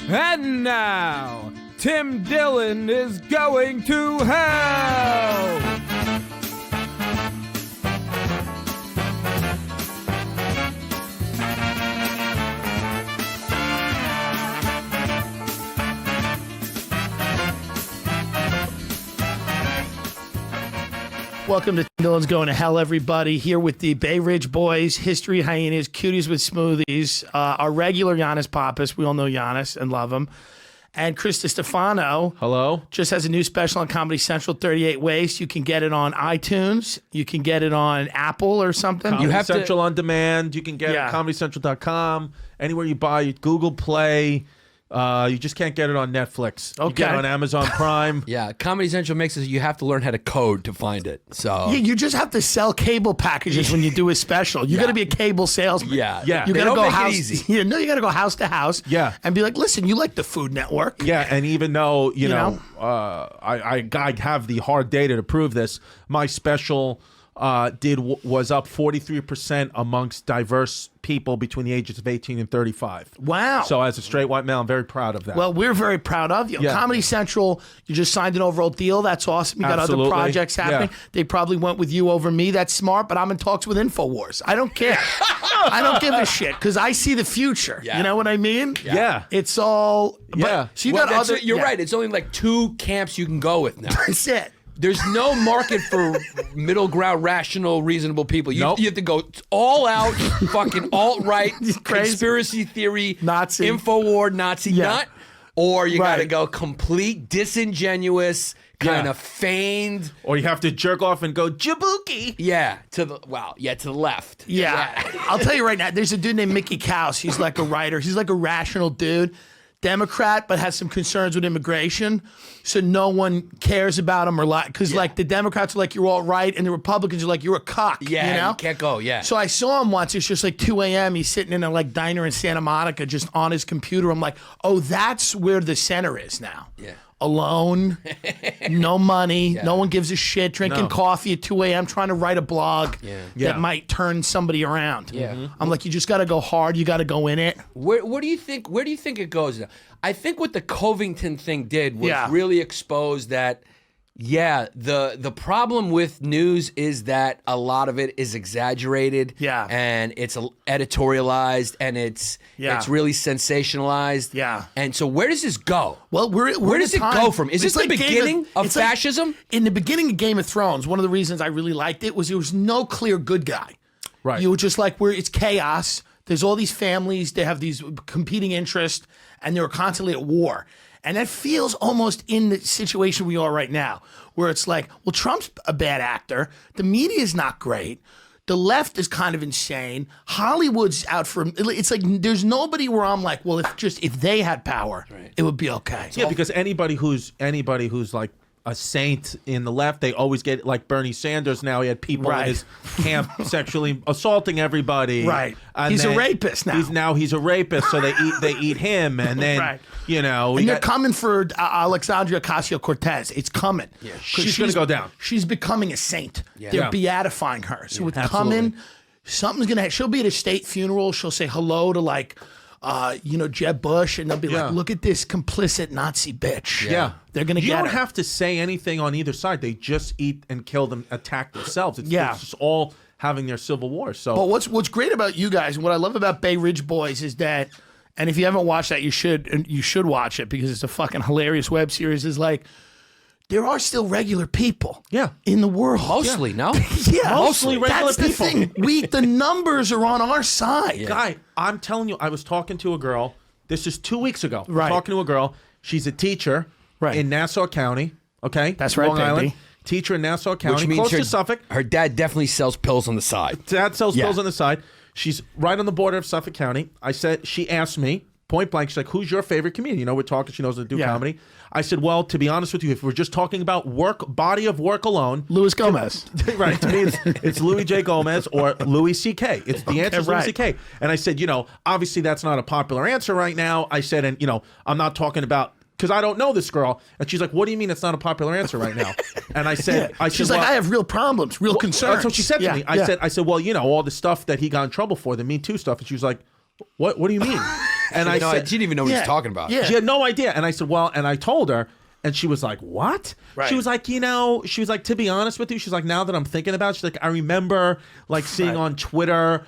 And now, Tim Dillon is going to hell! Welcome to Tim Dillon's Going to Hell, everybody. Here with the Bay Ridge Boys, History Hyenas, Cuties with Smoothies, our regular Giannis Pappas. We all know Giannis and love him. And Chris Stefano. Hello. Just has a new special on Comedy Central, 38 Ways. You can get it on iTunes. You can get it on Apple or something. Comedy Central on demand. You can get it at ComedyCentral.com. Anywhere you buy it, Google Play. You just can't get it on Netflix. Okay. You get it on Amazon Prime. Yeah, Comedy Central makes it so you have to learn how to code to find it. So You just have to sell cable packages when you do a special. You got to be a cable salesman. Yeah. Yeah. You They got to don't go make it house. easy. You know, you got to go house to house. Yeah. And be like, listen, you like the Food Network. Yeah, and even though, you know? know, I have the hard data to prove this, my special was up 43% amongst diverse people between the ages of 18 and 35. Wow. So as a straight white male, I'm very proud of that. Well, we're very proud of you. Yeah. Comedy Central, you just signed an overall deal. That's awesome. You got Absolutely. other projects happening. Yeah. They probably went with you over me. That's smart, but I'm in talks with InfoWars. I don't care. I don't give a shit because I see the future. Yeah. You know what I mean? Yeah. It's all. But, Yeah. So you Well, got other. you're yeah. right. It's only like 2 camps you can go with now. That's it. There's no market for middle ground, rational, reasonable people. You, Nope. you have to go all out, fucking alt-right, Crazy. conspiracy theory, Nazi. InfoWar, Nazi Yeah. nut, or you got to Right. go complete disingenuous, kind Yeah. of feigned. Or you have to jerk off and go, Jabuki. Yeah, to the left. Yeah. I'll tell you right now, there's a dude named Mickey Kaus. He's like a writer. He's like a rational dude. Democrat, but has some concerns with immigration. So no one cares about him or like, because like the Democrats are like, you're all right. And the Republicans are like, you're a cock. Yeah, You know? you can't go, yeah. So I saw him once. It's just like 2 a.m. He's sitting in a like diner in Santa Monica, just on his computer. I'm like, oh, that's where the center is now. Yeah. Alone, no money, no one gives a shit, drinking No. coffee at 2 a.m., trying to write a blog Yeah. that might turn somebody around. Yeah. Mhm. I'm like, you just got to go hard. You got to go in it. Where do you think it goes now? I think what the Covington thing did was Yeah. really expose that. Yeah, the problem with news is that a lot of it is exaggerated. Yeah. and it's editorialized and it's really sensationalized. Yeah. and so where does this go? Well, we're Where in does a it time- go from? Is it's this the like Game beginning of it's like- fascism? in the beginning of Game of Thrones, one of the reasons I really liked it was there was no clear good guy. Right. You were just like, it's chaos. There's all these families. They have these competing interests, and they're constantly at war. And that feels almost in the situation we are right now, where it's like, well, Trump's a bad actor. The media is not great. The left is kind of insane. Hollywood's out for. It's like there's nobody where I'm like, well, if they had power, it would be okay. Yeah, because anybody who's like a saint in the left, they always get like Bernie Sanders. Now he had people Right. in his camp sexually assaulting everybody. Right. And He's a then rapist now. He's a rapist, so they eat him, and then Right. you know And they're coming for Alexandria Ocasio-Cortez. It's coming. Yeah. She's gonna go down. She's becoming a saint. They're Yeah. beatifying her. So it's absolutely. coming. Something's gonna. She'll be at a state funeral. She'll say hello to like, Jeb Bush, and they'll be Yeah. like, "Look at this complicit Nazi bitch." Yeah. They're gonna You get don't her. have to say anything on either side. They just eat and kill them, attack themselves. It's just all having their civil war. So But what's great about you guys, and what I love about Bay Ridge Boys is that, and if you haven't watched that, you should watch it because it's a fucking hilarious web series. Is like, there are still regular people, in the world, Mostly, no? yeah, Mostly regular That's the people. thing. The numbers are on our side. Guy, I'm telling you, I was talking to a girl. This is 2 weeks ago. Right. Talking to a girl. She's a teacher in Nassau County. Okay, That's right, Long baby. Island. Teacher in Nassau County, Which means close to Suffolk. her dad definitely sells pills on the side. Dad sells Yeah. pills on the side. She's right on the border of Suffolk County. She asked me point blank. She's like, "Who's your favorite comedian?" You know, we're talking. She knows how to do comedy. I said, "Well, to be honest with you, if we're just talking about body of work alone, Luis Gomez." right? To me, it's Louis J. Gomez or Louis C.K. It's the answer is Louis right. C.K. And I said, obviously that's not a popular answer right now. I said, and I'm not talking about. Because I don't know this girl, and she's like, "What do you mean it's not a popular answer right now?" And I said, She's like, "I have real problems, real concerns." That's what she said to me. I said, "Well, all the stuff that he got in trouble for, the Me Too stuff." And she was like, "What do you mean?" And I No, said, she didn't even know what he was talking about. Yeah. she had no idea. And I said, well, and I told her, and she was like, what? Right. She was like, she was like, to be honest with you, she's like, now that I'm thinking about it, she's like, I remember like seeing on Twitter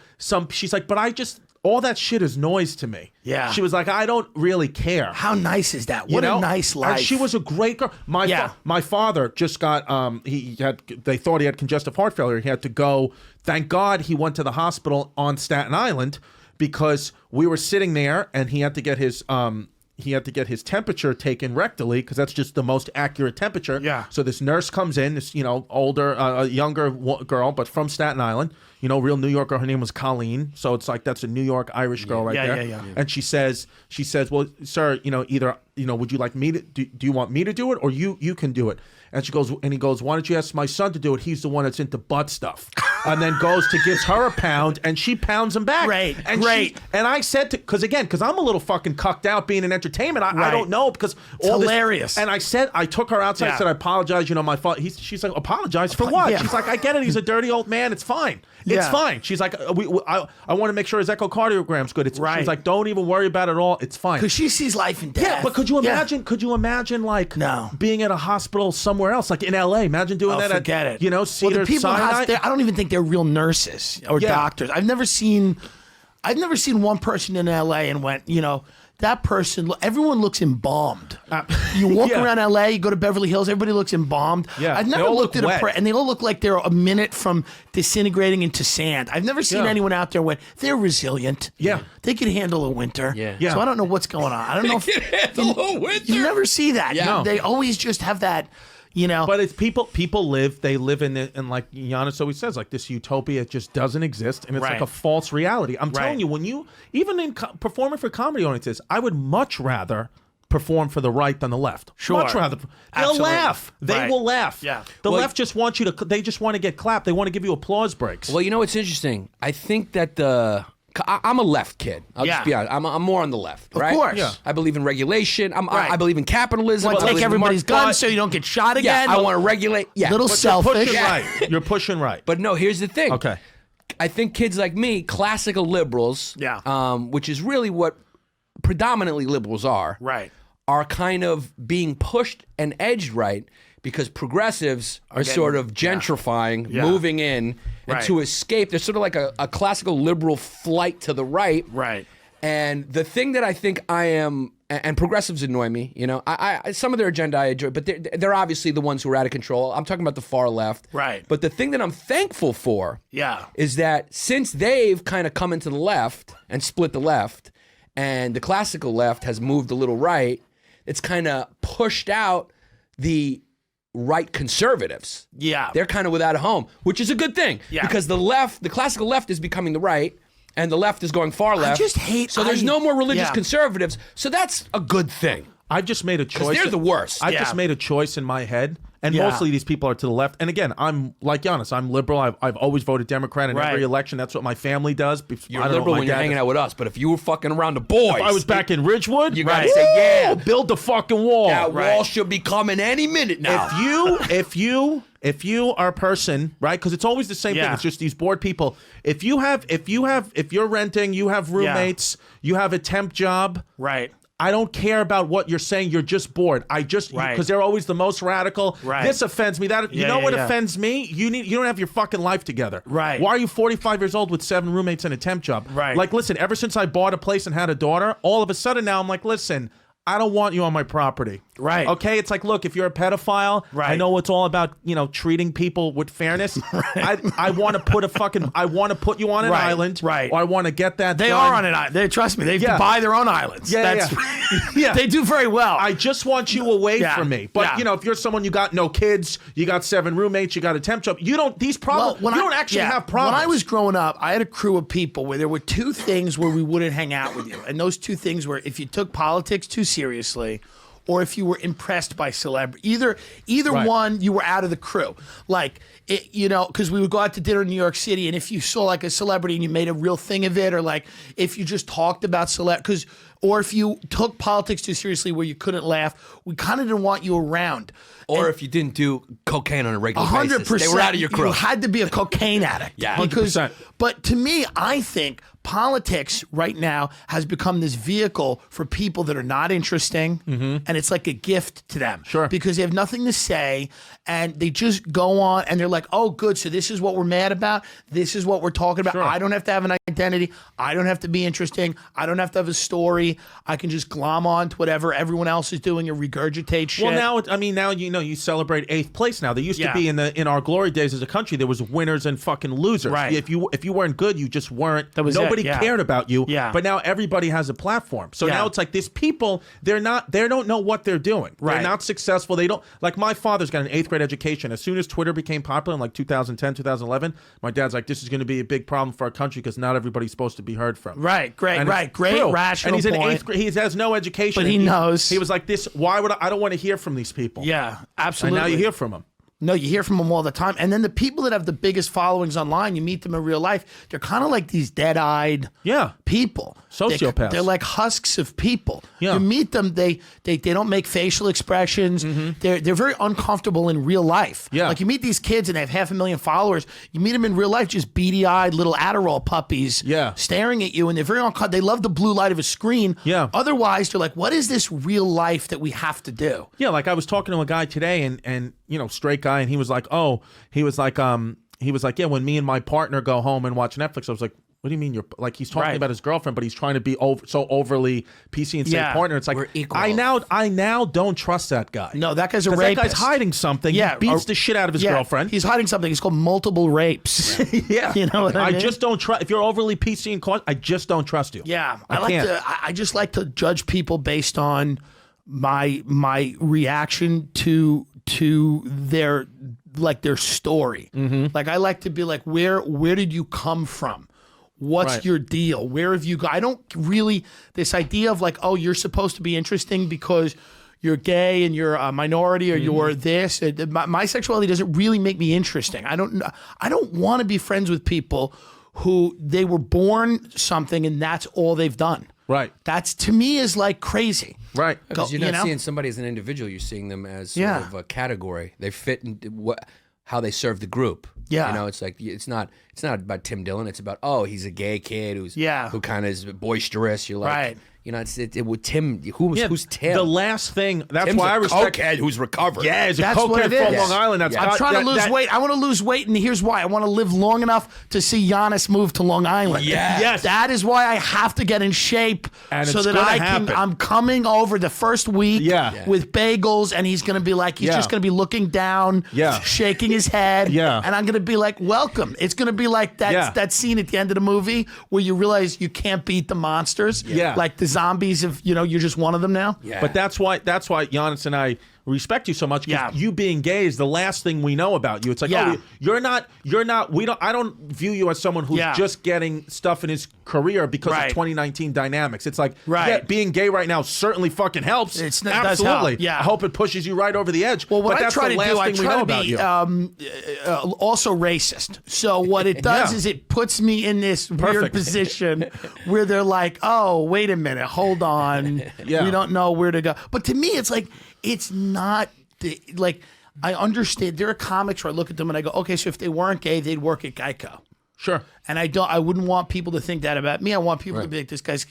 she's like, but all that shit is noise to me. Yeah. She was like, I don't really care. How nice is that? You What know? a nice life. And she was a great girl. My father just got they thought he had congestive heart failure. He had to go. Thank God he went to the hospital on Staten Island because we were sitting there and he had to get his temperature taken rectally because that's just the most accurate temperature. Yeah. So this nurse comes in, this older, younger girl, but from Staten Island. Real New York girl. Her name was Colleen. So it's like that's a New York Irish girl right there. Yeah. And she says, well, sir, either would you like me to do you want me to do it or you can do it? And he goes, why don't you ask my son to do it? He's the one that's into butt stuff. And then gives her a pound and she pounds him back. Great. And I said because I'm a little fucking cucked out being in entertainment. I don't know because all hilarious. This, and I took her outside. I said, I apologize. My fault. She's like, apologize for what? Yeah. She's like, I get it. He's a dirty old man. It's fine. It's fine. She's like, I want to make sure his echocardiogram's good. She's like, don't even worry about it at all. It's fine. Because she sees life and death. Yeah, but could you imagine? Could you imagine like being at a hospital somewhere else, like in LA? Imagine doing that. Forget it. Cedar Sinai. I don't even think they're real nurses or doctors. I've never seen one person in LA and went, that person. Everyone looks embalmed. You walk around LA, you go to Beverly Hills, everybody looks embalmed. Yeah, I've they never all looked look at wet. and they all look like they're a minute from disintegrating into sand. I've never seen anyone out there when they're resilient. Yeah. They can handle a winter. Yeah. So I don't know what's going on. I don't know if handle a winter. you never see that. Yeah. No. They always just have that. But it's people live in like Giannis always says, like this utopia just doesn't exist and it's like a false reality. I'm telling you, when you even in performing for comedy audiences, I would much rather perform for the right than the left. Sure. Much rather. They'll Absolutely. laugh. They Right. will laugh. Yeah. The left just want they just want to get clapped. They want to give you applause breaks. Well, what's interesting? I think that I'm a left kid. I'll just be honest. I'm more on the left, right? Of course. Yeah. I believe in regulation. I believe in capitalism. Want I to believe take in everybody's market- guns so you don't get shot Yeah, again. I want to regulate. Yeah. Little But you're selfish. pushing right. You're pushing right. But no, here's the thing. Okay. I think kids like me, classical liberals, which is really what predominantly liberals are, Right. are kind of being pushed and edged right because progressives are sort of gentrifying, moving in, and Right. to escape, there's sort of like a classical liberal flight to the right. Right. And the thing that I think I am, and progressives annoy me, I some of their agenda I enjoy, but they're obviously the ones who are out of control. I'm talking about the far left. Right. But the thing that I'm thankful for is that since they've kind of come into the left and split the left, and the classical left has moved a little right, it's kind of pushed out the right conservatives. Yeah. They're kind of without a home, which is a good thing. Yeah. Because the classical left is becoming the right, and the left is going far left. just hate- So there's no more religious yeah. conservatives. So that's a good thing. I've just made a choice. they're the worst. I've Yeah. just made a choice in my head, and Yeah. mostly these people are to the left. And again, I'm like Giannis. I'm liberal. I've always voted Democrat in Right. every election. That's what my family does. You're liberal when you're hanging out with us, but if you were fucking around the boys, If I was back in Ridgewood, you gotta say, yeah, build the fucking wall. that wall should be coming any minute now. If you are a person, right? Because it's always the same thing. Yeah. It's just these bored people. If you're renting, you have roommates, you have a temp job. Right. I don't care about what you're saying. You're just bored. Because they're always the most radical. Right. This offends me. That you Yeah, know yeah, what yeah. offends me? You don't have your fucking life together. Right. Why are you 45 years old with 7 roommates and a temp job? Right. Like, listen. Ever since I bought a place and had a daughter, all of a sudden now I'm like, listen. I don't want you on my property. Right. Okay. It's like, look, if you're a pedophile, Right. I know it's all about treating people with fairness. I want to put you on an Right, island. right. Or I want to get that. They done. are on an island. Trust me, they Yeah. buy their own islands. Yeah, yeah. They do very well. I just want you away Yeah, from me. But yeah. if you're someone, you got no kids, you got 7 roommates, you got a temp job, you don't actually have problems. When I was growing up, I had a crew of people where there were 2 things where we wouldn't hang out with you. And those 2 things were if you took politics too seriously or if you were impressed by celebrity. Either Right. one, you were out of the crew. Like, because we would go out to dinner in New York City, and if you saw like a celebrity and you made a real thing of it, or like if you just talked about or if you took politics too seriously where you couldn't laugh, we kind of didn't want you around. Or if you didn't do cocaine on a regular 100%. basis, they were out of your crew. You had to be a cocaine addict. Yeah. Because, 100%. but to me, I think politics right now has become this vehicle for people that are not interesting, and it's like a gift to them. Sure. Because they have nothing to say, and they just go on, and they're like, oh, good, so this is what we're mad about. This is what we're talking about. Sure. I don't have to have an identity. I don't have to be interesting. I don't have to have a story. I can just glom on to whatever everyone else is doing and regurgitate shit. Well, now you celebrate 8th place. Now there used to be in our glory days as a country, there was winners and fucking losers. Right. If you weren't good, you just weren't. That was nobody it, yeah. cared about you. Yeah. But now everybody has a platform. So Yeah. now it's like these people, they don't know what they're doing. Right. They're not successful. They don't like my father's got an 8th grade education. As soon as Twitter became popular in like 2010, 2011, my dad's like, this is going to be a big problem for our country because not everybody's supposed to be heard from. Right, great, And right, it's great, true. rational And he's in point. 8th grade. He has no education. But he And knows. He was like, this. Why would I don't want to hear from these people. Yeah, absolutely. And now you hear from them. No, you hear from them all the time. And then the people that have the biggest followings online, you meet them in real life, they're kind of like these dead-eyed Yeah. people. Sociopaths. They're like husks of people. Yeah. You meet them, they don't make facial expressions. They're very uncomfortable in real life. Yeah. Like you meet these kids and they have 500,000 followers. You meet them in real life, just beady-eyed little Adderall puppies Yeah. staring at you, and they're very uncomfortable. They love the blue light of a screen. Yeah. Otherwise, they're like, what is this real life that we have to do? Yeah, like I was talking to a guy today, and straight guy, and he was like, yeah, when me and my partner go home and watch Netflix, I was like, what do you mean you're like? He's talking Right. about his girlfriend, but he's trying to be so overly PC and say Yeah. partner. It's like We're equal. I now don't trust that guy. No, that guy's a 'Cause rapist. that guy's hiding something. Yeah, he beats or- the shit out of his Yeah, girlfriend. He's hiding something. It's called multiple rapes. yeah, You know what I mean? just don't trust. If you're overly PC and I just don't trust you. Yeah, I can't. I just like to judge people based on my reaction to their story. Mm-hmm. Like I like to be like, where did you come from? What's Right. your deal? Where have you gone? I don't really this idea of like, oh, you're supposed to be interesting because you're gay and you're a minority or you're this. My sexuality doesn't really make me interesting. I don't want to be friends with people who they were born something and that's all they've done. Right. That's to me is like crazy. Right. Because you're you not know? seeing somebody as an individual. You're seeing them as sort Yeah. of a category. They fit in how they serve the group. Yeah. You know, it's like it's not about Tim Dillon. It's about he's a gay kid who kind of is boisterous. You're like, Right. you know, it with Tim. Who's Tim? The last thing. That's Tim's why I a respect. cokehead who's recovered. Yeah, he's a That's what cokehead it from is. Long Island. That's I'm got- trying to that- lose that- weight. I want to lose weight, and here's why. I want to live long enough to see Giannis move to Long Island. Yes. Yes. That is why I have to get in shape And so it's that gonna I can. happen. I'm coming over the first week Yeah. with bagels, and he's going to be like, he's Yeah. just going to be looking down, Yeah. shaking his head, Yeah. and I'm going to be like, welcome. It's going to be like that scene at the end of the movie where you realize you can't beat the monsters. Yeah. Like the zombies of, you're just one of them now. Yeah. But that's why Giannis and I respect you so much. 'Cause Yeah. you being gay is the last thing we know about you. It's like, Yeah. oh, you're not. I don't view you as someone who's Yeah. just getting stuff in his career because Right. of 2019 dynamics. It's like, Right. yeah, being gay right now certainly fucking helps. It does help. Absolutely. Yeah. I hope it pushes you right over the edge. Well, what but I that's try the to last do, I thing we try know to about be you. also racist. So what it does Yeah. is it puts me in this weird Perfect. position where they're like, "Oh, wait a minute, hold on, Yeah. we don't know where to go." But to me, it's like it's not like I understand. There are comics where I look at them and I go, "Okay, so if they weren't gay, they'd work at Geico." Sure. And I wouldn't want people to think that about me. I want people to be like, this guy's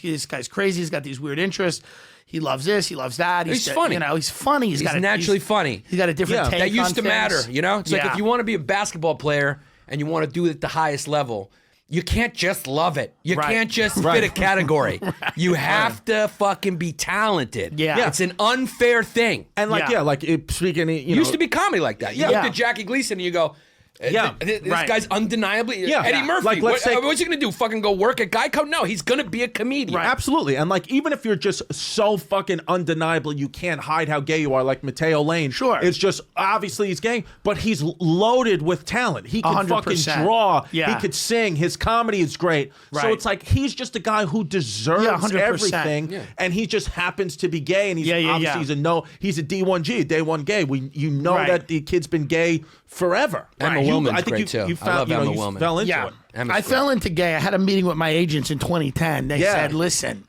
crazy. He's got these weird interests. He loves this. He loves that. He's funny. He's funny. He's naturally funny. He's got a different Yeah. take That used on to matter, things. you know? It's like Yeah. if you want to be a basketball player and you want to do it at the highest level, you can't just love it. You Right. can't just fit a category. You have to fucking be talented. Yeah. It's an unfair thing. And like, Yeah. speaking, It used to be comedy like that. You Yeah. look Yeah. at Jackie Gleason and you go, Yeah. this Right. guy's undeniably Yeah. Eddie Yeah. Murphy. Like, let's say- what's he gonna do? Fucking go work at Geico? No, he's gonna be a comedian. Absolutely. And like, even if you're just so fucking undeniable, you can't hide how gay you are, like Mateo Lane. Sure. It's just, obviously he's gay, but he's loaded with talent. He can 100%. fucking draw. Yeah. He could sing. His comedy is great. So Right. it's like, he's just a guy who deserves 100%. everything. Yeah. And he just happens to be gay. And he's Yeah, yeah, obviously, yeah. he's a D1G, day one gay. You know Right. that the kid's been gay forever. Emma You- Willman's I think great, too. You I found, love you know, Emma you Willman. fell into Yeah, it. Emma's I great. fell into gay. I had a meeting with my agents in 2010. They Yeah. said, "Listen,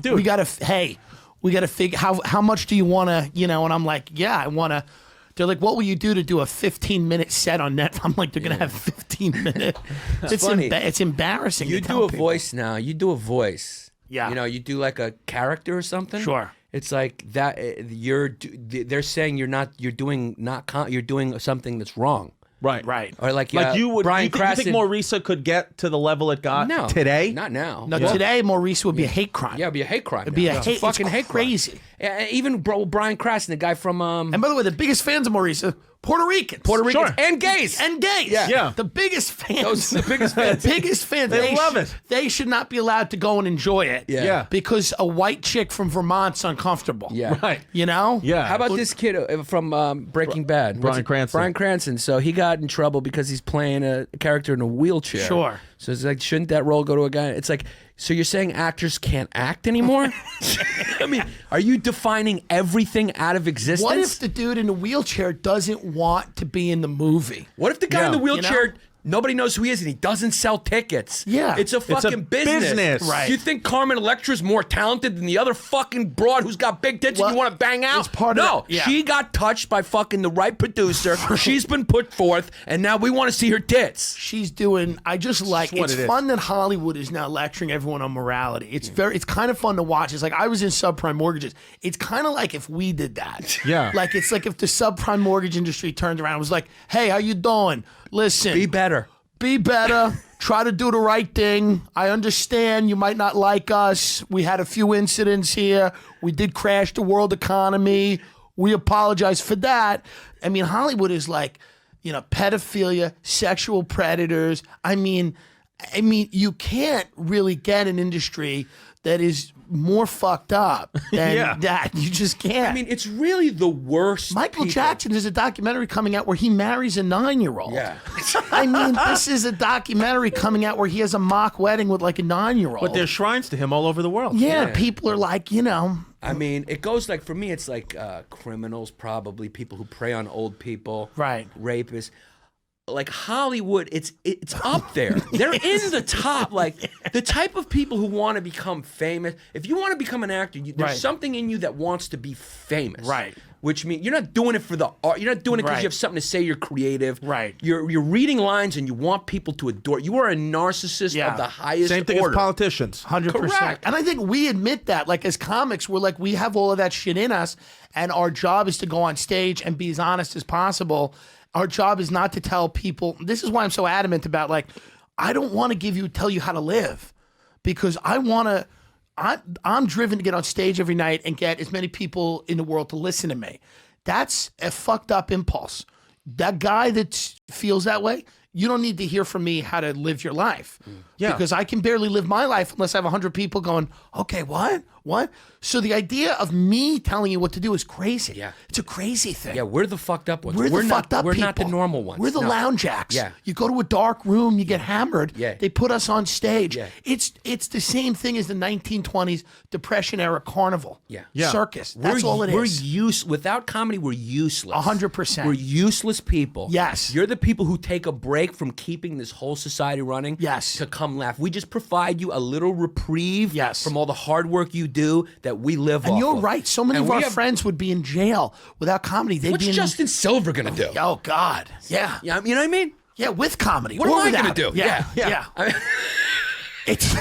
Dude. we got to figure how much do you want to, And I'm like, yeah, I want to They're like, what will you do to do a 15-minute set on Netflix? I'm like, they're going to have 15 minutes. It's funny. It's embarrassing. You to tell do a people. voice now. You do a voice. Yeah. You know, you do like a character or something. Sure. It's like that. They're saying you're doing something that's wrong. Right. Or like you would. Brian you think Cranston. Maurice could get to the level it got No, today? Not now. No, today Maurice would be a hate crime. Yeah, it'd be a hate crime. It'd be a It's hate, fucking it's hate crime. crazy. Even Brian Cranston, the guy from And by the way, the biggest fans of Maurice are Puerto Ricans. Ricans Sure. and gays. And gays. Yeah. The biggest fans. Those are the biggest fans. The biggest fans. They love it. They should not be allowed to go and enjoy it. Yeah. Because a white chick from Vermont's uncomfortable. Yeah. Right. You know? Yeah. How about this kid from Breaking Bad? Bryan Cranston. Bryan Cranston. So he got in trouble because he's playing a character in a wheelchair. Sure. So it's like, shouldn't that role go to a guy? It's like, so you're saying actors can't act anymore? I mean, are you defining everything out of existence? What if the dude in the wheelchair doesn't want to be in the movie? What if the guy in the Yeah. wheelchair, nobody knows who he is and he doesn't sell tickets? Yeah. It's a fucking business. Right. You think Carmen Electra's more talented than the other fucking broad who's got big tits Well, and you want to bang out? it's part of no, the- yeah. she got touched by fucking the right producer. She's been put forth and now we want to see her tits. She's doing. I just like. what It's it is. fun that Hollywood is now lecturing everyone on morality. It's It's kind of fun to watch. It's like I was in subprime mortgages. It's kind of like if we did that. Yeah. Like it's like if the subprime mortgage industry turned around and was like, "Hey, how you doing? Listen, Be better. Be better. Try to do the right thing. I understand you might not like us. We had a few incidents here. We did crash the world economy. We apologize for that." I mean, Hollywood is like, you know, pedophilia, sexual predators. I mean, you can't really get an industry that is more fucked up than Yeah. that. You just can't. I mean, it's really the worst. Michael people. Jackson, there's a documentary coming out where he marries a 9-year-old. Yeah. I mean, this is a documentary coming out where he has a mock wedding with like a 9-year-old. But there's shrines to him all over the world. yeah, Yeah. people are like, you know, I mean, it goes like, for me, it's like criminals, probably people who prey on old people, Right. Rapists. Like Hollywood, it's up there. They're in the top. Like the type of people who want to become famous. If you want to become an actor, there's Right. something in you that wants to be famous. Right. Which means you're not doing it for the art. You're not doing it because Right. you have something to say. You're creative. Right. You're reading lines and you want people to adore. You are a narcissist Yeah. of the highest Same thing order. as politicians. 100%. Correct. And I think we admit that. Like as comics, we're like, we have all of that shit in us, and our job is to go on stage and be as honest as possible. Our job is not to tell people. This is why I'm so adamant about like, I don't want to tell you how to live, because I want to. I'm driven to get on stage every night and get as many people in the world to listen to me. That's a fucked up impulse. That guy that feels that way, you don't need to hear from me how to live your life. Yeah. Because I can barely live my life unless I have 100 people going, okay, what? What? So the idea of me telling you what to do is crazy. Yeah. It's a crazy thing. Yeah, we're the fucked up ones. We're the fucked up We're people. not the normal ones. We're the No. lounge acts. Yeah. You go to a dark room, you get hammered. Yeah. They put us on stage. Yeah. It's the same thing as the 1920s Depression era carnival. Yeah. Yeah. Circus. That's all it is. Without comedy, we're useless. 100%. We're useless people. Yes. You're the people who take a break from keeping this whole society running. Yes. To come laugh. We just provide you a little reprieve. Yes. From all the hard work you do that we live off And you're of. right. So many And of we our have- friends would be in jail without comedy. They'd What's be in Justin Silver gonna do? Oh God. Yeah. Yeah, you know what I mean? Yeah, with comedy. What or am I gonna without. do? Yeah. Yeah. Yeah. I mean, It's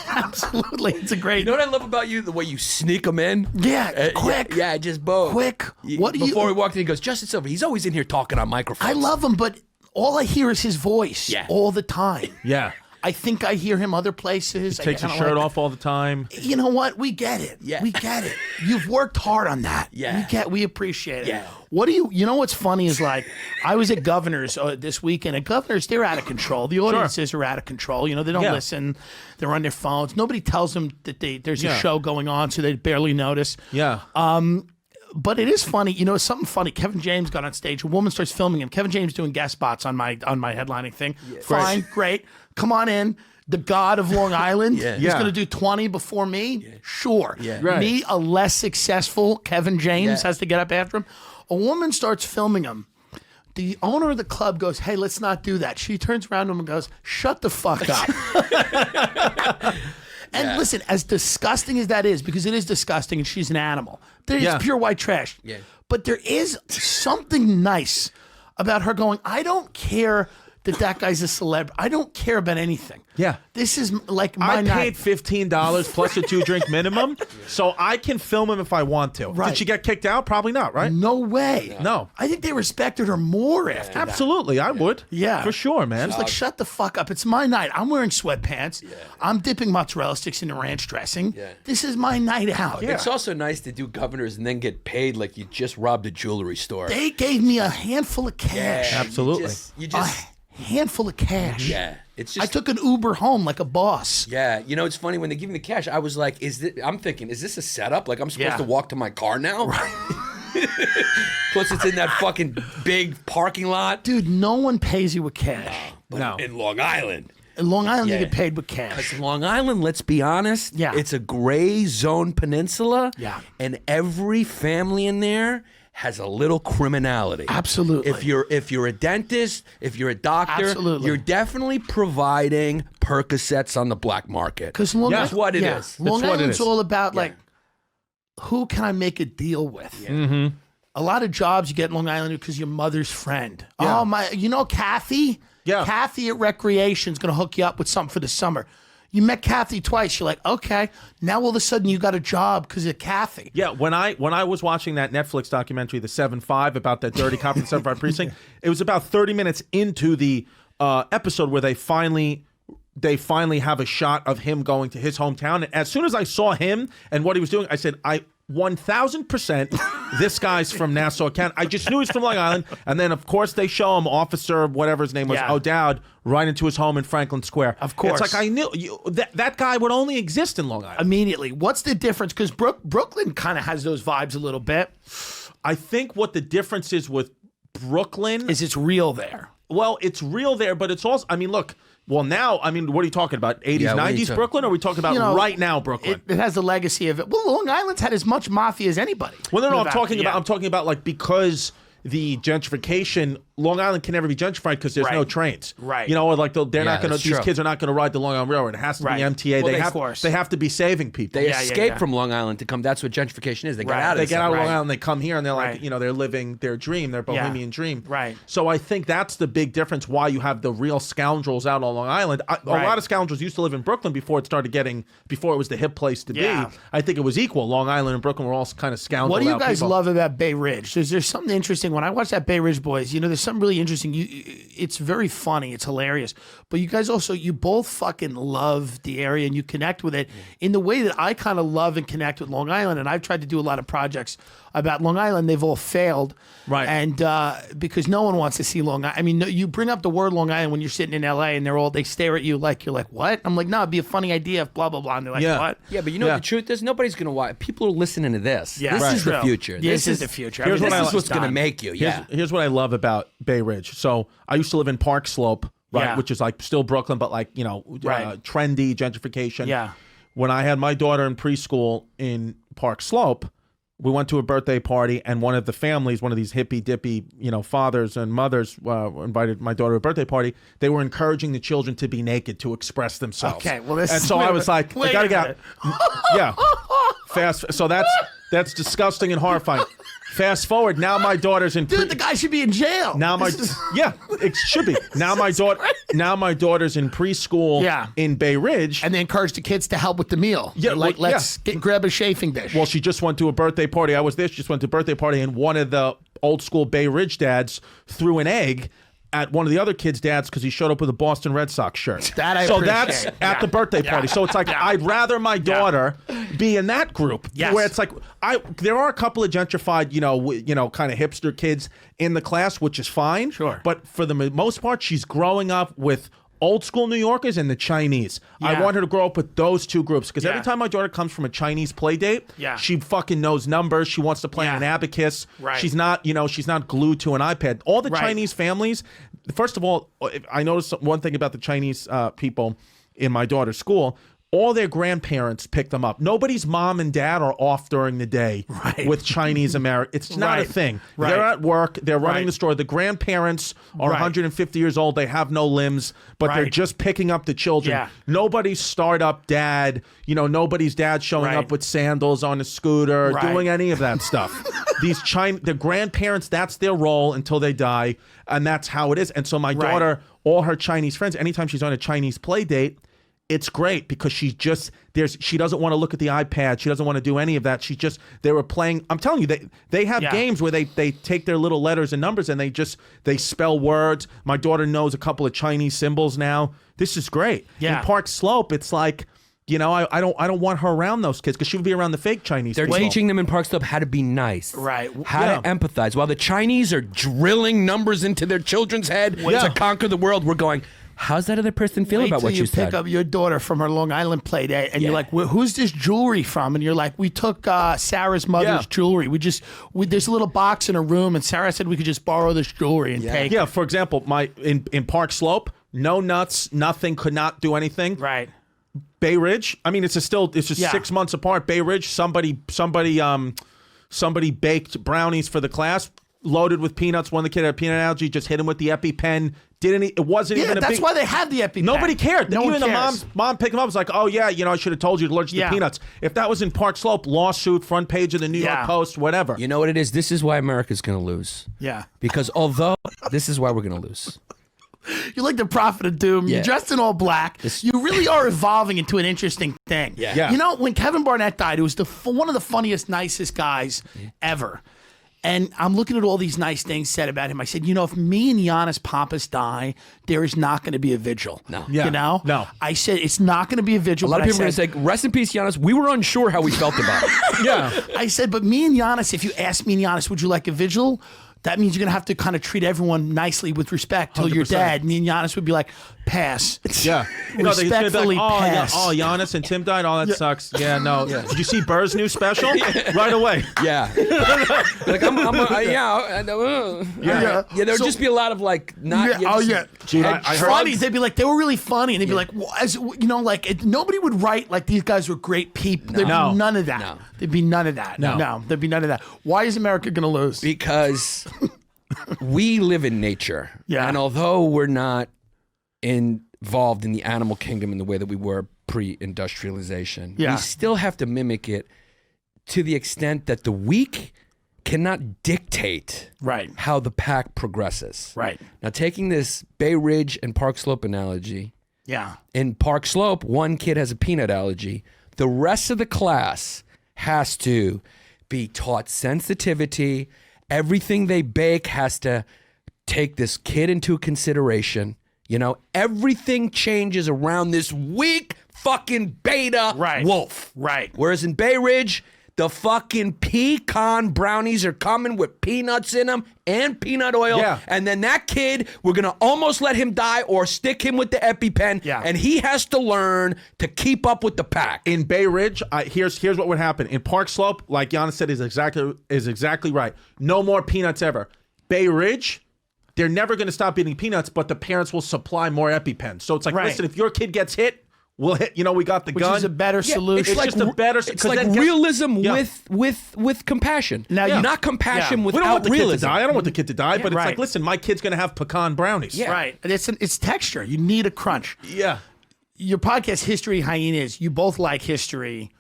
absolutely. It's a great. you know what I love about you? The way you sneak them in. Yeah, quick. Yeah, just both. Quick. What do you- Before he walked in, he goes, Justin Silver. He's always in here talking on microphones. I love him, but all I hear is his voice Yeah. all the time. Yeah. I think I hear him other places. Takes his shirt off all the time. You know what? We get it. Yeah. We get it. You've worked hard on that. Yeah. We appreciate it. Yeah. What do you know what's funny is like, I was at Governor's this weekend. At Governor's, they're out of control. The audiences are out of control. You know, they don't Yeah. listen. They're on their phones. Nobody tells them that there's a Yeah. show going on, so they barely notice. Yeah. But it is funny, you know, something funny. Kevin James got on stage. A woman starts filming him. Kevin James doing guest spots on my headlining thing. Fine, great. Come on in. The god of Long Island. Yeah. He's Yeah. going to do 20 before me. Sure. Yeah. Right. Me, a less successful Kevin James, Yeah. has to get up after him. A woman starts filming him. The owner of the club goes, "Hey, let's not do that." She turns around to him and goes, "Shut the fuck up." And listen, as disgusting as that is, because it is disgusting and she's an animal, There's Yeah. pure white trash. Yeah. But there is something nice about her going, I don't care that guy's a celeb. I don't care about anything. Yeah. This is like my I night. paid $15 plus a 2-drink minimum, so I can film him if I want to. Right. Did she get kicked out? Probably not, right? No way. No. I think they respected her more after that. Absolutely, I would. Yeah. For sure, man. She was like, shut the fuck up. It's my night. I'm wearing sweatpants. I'm dipping mozzarella sticks into ranch dressing. Yeah. This is my night out. It's also nice to do governors and then get paid like you just robbed a jewelry store. They gave me a handful of cash. Yeah, Absolutely. You just A handful of cash. yeah. It's I just took an Uber home like a boss. yeah. You know, it's funny when they give me the cash. I was like, I'm thinking, is this a setup? Like I'm supposed Yeah. to walk to my car now? Plus, it's in that fucking big parking lot. Dude, no one pays you with cash. But No. in Long Island. In Long Island, Yeah. you get paid with cash. Long Island, let's be honest, Yeah. it's a gray zone peninsula. Yeah. And every family in there has a little criminality. Absolutely. If you're a dentist, if you're a doctor, Absolutely. you're definitely providing Percocets on the black market. Because Long That's Island, what it yeah. is. Long That's what it Island's is. all about like, who can I make a deal with? A lot of jobs you get in Long Island because your mother's friend. Yeah. Oh my, you know Kathy? Yeah. Kathy at Recreation's gonna hook you up with something for the summer. You met Kathy twice. You're like, okay. Now all of a sudden you got a job because of Kathy. Yeah, when I was watching that Netflix documentary, the 7-5, about that dirty cop in the 7-5 precinct, it was about 30 minutes into the episode where they finally have a shot of him going to his hometown. And as soon as I saw him and what he was doing, I said, 1000% this guy's from Nassau County. I just knew he's from Long Island. And then, of course, they show him Officer, whatever his name was, Yeah. O'Dowd, right into his home in Franklin Square. Of course. It's like I knew that guy would only exist in Long Island. Immediately. What's the difference? Because Brooklyn kind of has those vibes a little bit. I think what the difference is with Brooklyn Is it's real there. well, it's real there, but it's also, I mean, look, well, now, I mean, what are you talking about? 80s, Yeah, what are you 90s talking- Brooklyn? Or are we talking about You know, right now Brooklyn? It has the legacy of it. Well, Long Island's had as much mafia as anybody. Well, no, I'm Without- talking yeah. about like because the gentrification, Long Island can never be gentrified because there's no Right. trains. Right. You know, like they're Yeah, not going to, that's these true. kids are not going to ride the Long Island Railroad. It has to Right. be MTA. Well, they of course. have to be saving people. They Yeah, escape yeah. from Long Island to come. That's what gentrification is. They get Right. out of They this get out of stuff. Long Island, they come here, and they're like, Right. you know, they're living their dream, their bohemian dream. Right. So I think that's the big difference why you have the real scoundrels out on Long Island. A Right. lot of scoundrels used to live in Brooklyn before it was the hip place to Yeah. be. I think it was equal. Long Island and Brooklyn were all kind of scoundrel. What do you out guys people. love about Bay Ridge? There's something interesting. When I watch that Bay Ridge Boys, you know, there's something really interesting. It's very funny. It's hilarious. But you guys also, you both fucking love the area and you connect with it in the way that I kind of love and connect with Long Island. And I've tried to do a lot of projects about Long Island. They've all failed. Right. And because no one wants to see Long Island. I mean, you bring up the word Long Island when you're sitting in LA and they stare at you like, you're like, what? I'm like, no, it'd be a funny idea if blah, blah, blah. And they're like, Yeah. what? Yeah, but you know Yeah. what the truth is? Nobody's going to watch. People are listening to this. Yeah, This is the true. future. This is the future. Here's Everything what I This else is what's going to done. make you. Yeah. Here's what I love about Bay Ridge. So I used to live in Park Slope, right, Yeah. which is like still Brooklyn, but like, you know, Right. trendy gentrification. Yeah. When I had my daughter in preschool in Park Slope, we went to a birthday party, and one of the families, one of these hippy dippy, you know, fathers and mothers invited my daughter to a birthday party. They were encouraging the children to be naked to express themselves. Okay, well, this and is- so wait I a was minute. like, I Wait gotta a get out. Yeah, fast. So that's disgusting and horrifying. Fast forward, now my daughter's in. Dude, the guy should be in jail. Now my This is- yeah, it should be. Now my daughter's in preschool. Yeah. In Bay Ridge. And they encourage the kids to help with the meal. Yeah, They're like, well, let's grab a chafing dish. Well, she just went to a birthday party. I was there. She just went to a birthday party, and one of the old school Bay Ridge dads threw an egg at one of the other kids' dads because he showed up with a Boston Red Sox shirt. That I so appreciate. that's Yeah. at the birthday party. So it's like I'd rather my daughter be in that group Yes. where it's like there are a couple of gentrified, kind of hipster kids in the class, which is fine. Sure. But for the most part, she's growing up with old school New Yorkers and the Chinese. I Yeah. want her to grow up with those two groups because every Yeah. time my daughter comes from a Chinese play date, Yeah. she fucking knows numbers. She wants to play on an Yeah. abacus. Right. She's not glued to an iPad. All the Right. Chinese families, first of all, I noticed one thing about the Chinese people in my daughter's school. all their grandparents pick them up. Nobody's mom and dad are off during the day with Chinese American. It's not a thing. They're at work. They're running the store. The grandparents are 150 years old. They have no limbs, but they're just picking up the children. Yeah. Nobody's startup dad. Nobody's dad showing up with sandals on a scooter, doing any of that stuff. The grandparents, that's their role until they die, and that's how it is. And so my daughter, all her Chinese friends, anytime she's on a Chinese play date, it's great because she doesn't want to look at the iPad. She doesn't want to do any of that. They were playing. I'm telling you, they have games where they take their little letters and numbers and they spell words. My daughter knows a couple of Chinese symbols now. This is great. Yeah. In Park Slope, it's like, I don't want her around those kids because she would be around the fake Chinese They're people. teaching them in Park Slope how to be nice. Right. How to empathize. While the Chinese are drilling numbers into their children's head to conquer the world, we're going, how's that other person feel about what you said? Pick up your daughter from her Long Island play day, and you're like, "Who's this jewelry from?" And you're like, "We took Sarah's mother's jewelry. There's a little box in her room, and Sarah said we could just borrow this jewelry and take." Yeah. For example, in Park Slope, no nuts, nothing, could not do anything. Right. Bay Ridge. I mean, it's just 6 months apart. Bay Ridge. Somebody baked brownies for the class, loaded with peanuts. One of the kid had a peanut allergy. Just hit him with the EpiPen. It wasn't even a that's big... why they have the EpiPen. Nobody cared. No Even one the cares. mom picked him up. Was like, oh yeah, I should have told you, allergic to peanuts. If that was in Park Slope, lawsuit, front page of the New York Post, whatever. You know what it is? This is why America's going to lose. Yeah. Because this is why we're going to lose. You're like the prophet of doom. You're dressed in all black. You really are evolving into an interesting thing. Yeah. When Kevin Barnett died, it was one of the funniest, nicest guys ever. And I'm looking at all these nice things said about him. I said, if me and Giannis Pappas die, there is not going to be a vigil. No. Yeah. No. I said, it's not going to be a vigil. A lot of people are going to say, rest in peace, Giannis. We were unsure how we felt about it. Yeah. I said, but me and Giannis, if you ask me and Giannis, would you like a vigil? That means you're going to have to kind of treat everyone nicely with respect till you're 100%. dead. Me and Giannis would be like, pass. Yeah. Respectfully pass. Giannis and Tim died. Oh, that sucks. Yeah, no. Yeah. Did you see Burr's new special? Right away. Yeah. Like, there'd just be a lot of not. Dude, I heard funny. They'd be like, they were really funny. And they'd be like, nobody would write like these guys were great people. There'd be none of that. No. There'd be none of that. No, there'd be none of that. Why is America going to lose? Because we live in nature. Yeah. And although we're not involved in the animal kingdom in the way that we were pre-industrialization, we still have to mimic it to the extent that the weak cannot dictate how the pack progresses. Right. Now, taking this Bay Ridge and Park Slope analogy, in Park Slope, one kid has a peanut allergy. The rest of the class has to be taught sensitivity. Everything they bake has to take this kid into consideration. Everything changes around this weak fucking beta wolf. Right. Whereas in Bay Ridge, the fucking pecan brownies are coming with peanuts in them and peanut oil. Yeah. And then that kid, we're going to almost let him die or stick him with the EpiPen. Yeah. And he has to learn to keep up with the pack. In Bay Ridge, here's what would happen. In Park Slope, like Giannis said, is exactly right. No more peanuts ever. Bay Ridge, they're never going to stop eating peanuts, but the parents will supply more EpiPens. So it's like, listen, if your kid gets hit, we'll hit. We got the gun. Which is a better solution. It's just a better. It's like realism with compassion. Now, not compassion we don't want without the kid to realism. die. I don't want the kid to die, but it's Right. like, listen, my kid's going to have pecan brownies. Yeah. Right. And it's texture. You need a crunch. Yeah. Your podcast, History Hyenas, you both like history.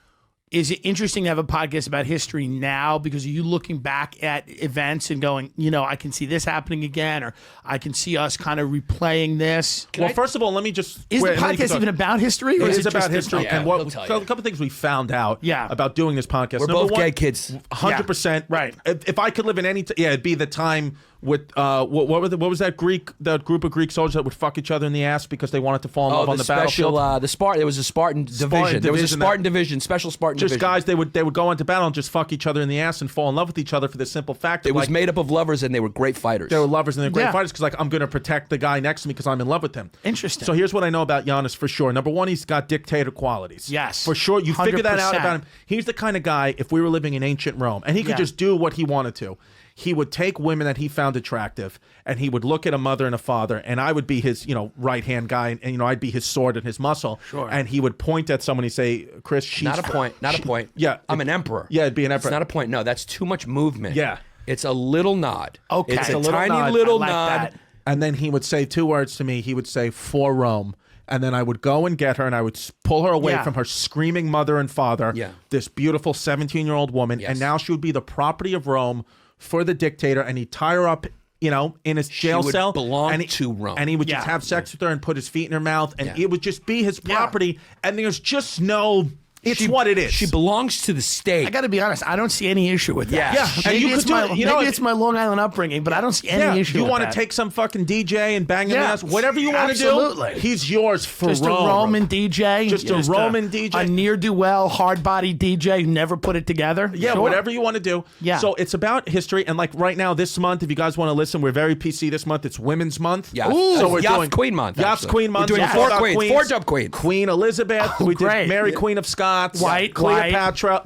Is it interesting to have a podcast about history now because are you looking back at events and going, I can see this happening again, or I can see us kind of replaying this? First of all, let me just... Is the podcast even about history? Or It is is it about just history. Yeah, And we'll tell you. a couple things we found out about doing this podcast. We're Number both one, gay kids. 100%. Right. If I could live in any... it'd be the time with... what was that group of Greek soldiers that would fuck each other in the ass because they wanted to fall in love on the battlefield? There was a Spartan division. There was a Spartan division, special Spartan division. Just guys, they would go into battle and just fuck each other in the ass and fall in love with each other for the simple fact that It was made up of lovers and they were great fighters. they were lovers and they're great Yeah. fighters because I'm going to protect the guy next to me because I'm in love with him. Interesting. So here's what I know about Giannis for sure. Number one, he's got dictator qualities. Yes. For sure. You figure that out 100%. about him. He's the kind of guy, if we were living in ancient Rome, and he could just do what he wanted to. he would take women that he found attractive, and he would look at a mother and a father, and I would be his, right-hand guy, and I'd be his sword and his muscle. Sure. And he would point at someone and say, Chris, she's... Not a point. Yeah. I'm an emperor. Yeah, it'd be an emperor. It's not a point. No, that's too much movement. Yeah. It's a little nod. Okay. It's A a little tiny nod. little I like nod. that. And then he would say 2 words to me. He would say, "For Rome." And then I would go and get her, and I would pull her away Yeah. from her screaming mother and father, Yeah. this beautiful 17-year-old woman. Yes. And now she would be the property of Rome for the dictator, and he'd tie her up, in his jail would cell. belong and to Rome. And he would just Yeah. have sex with her and put his feet in her mouth, and Yeah. it would just be his property. And there's just no... It's what it is. She belongs to the state. I got to be honest. I don't see any issue with that. Yeah. Yeah, and Maybe, you it's, could do my, it, you know, maybe if- it's my Long Island upbringing, but I don't see any issue you with want that. to take some fucking DJ and bang him in the Yeah. ass, whatever you want to do, Absolutely. he's yours for Just Rome. a Roman DJ. Just a Roman DJ. A near-do-well, hard-body DJ who never put it together. Yeah, Sure. whatever you want to do. Yeah. So it's about history, and like right now, this month, if you guys want to listen, we're very PC this month. It's Women's Month. Yeah. Ooh. So we're Yacht doing Queen Month. Yacht actually. Queen Month. We're doing So four about queens. 4 jump queens. Queen Elizabeth. we did great. Mary Queen of Scots. White, Cleopatra.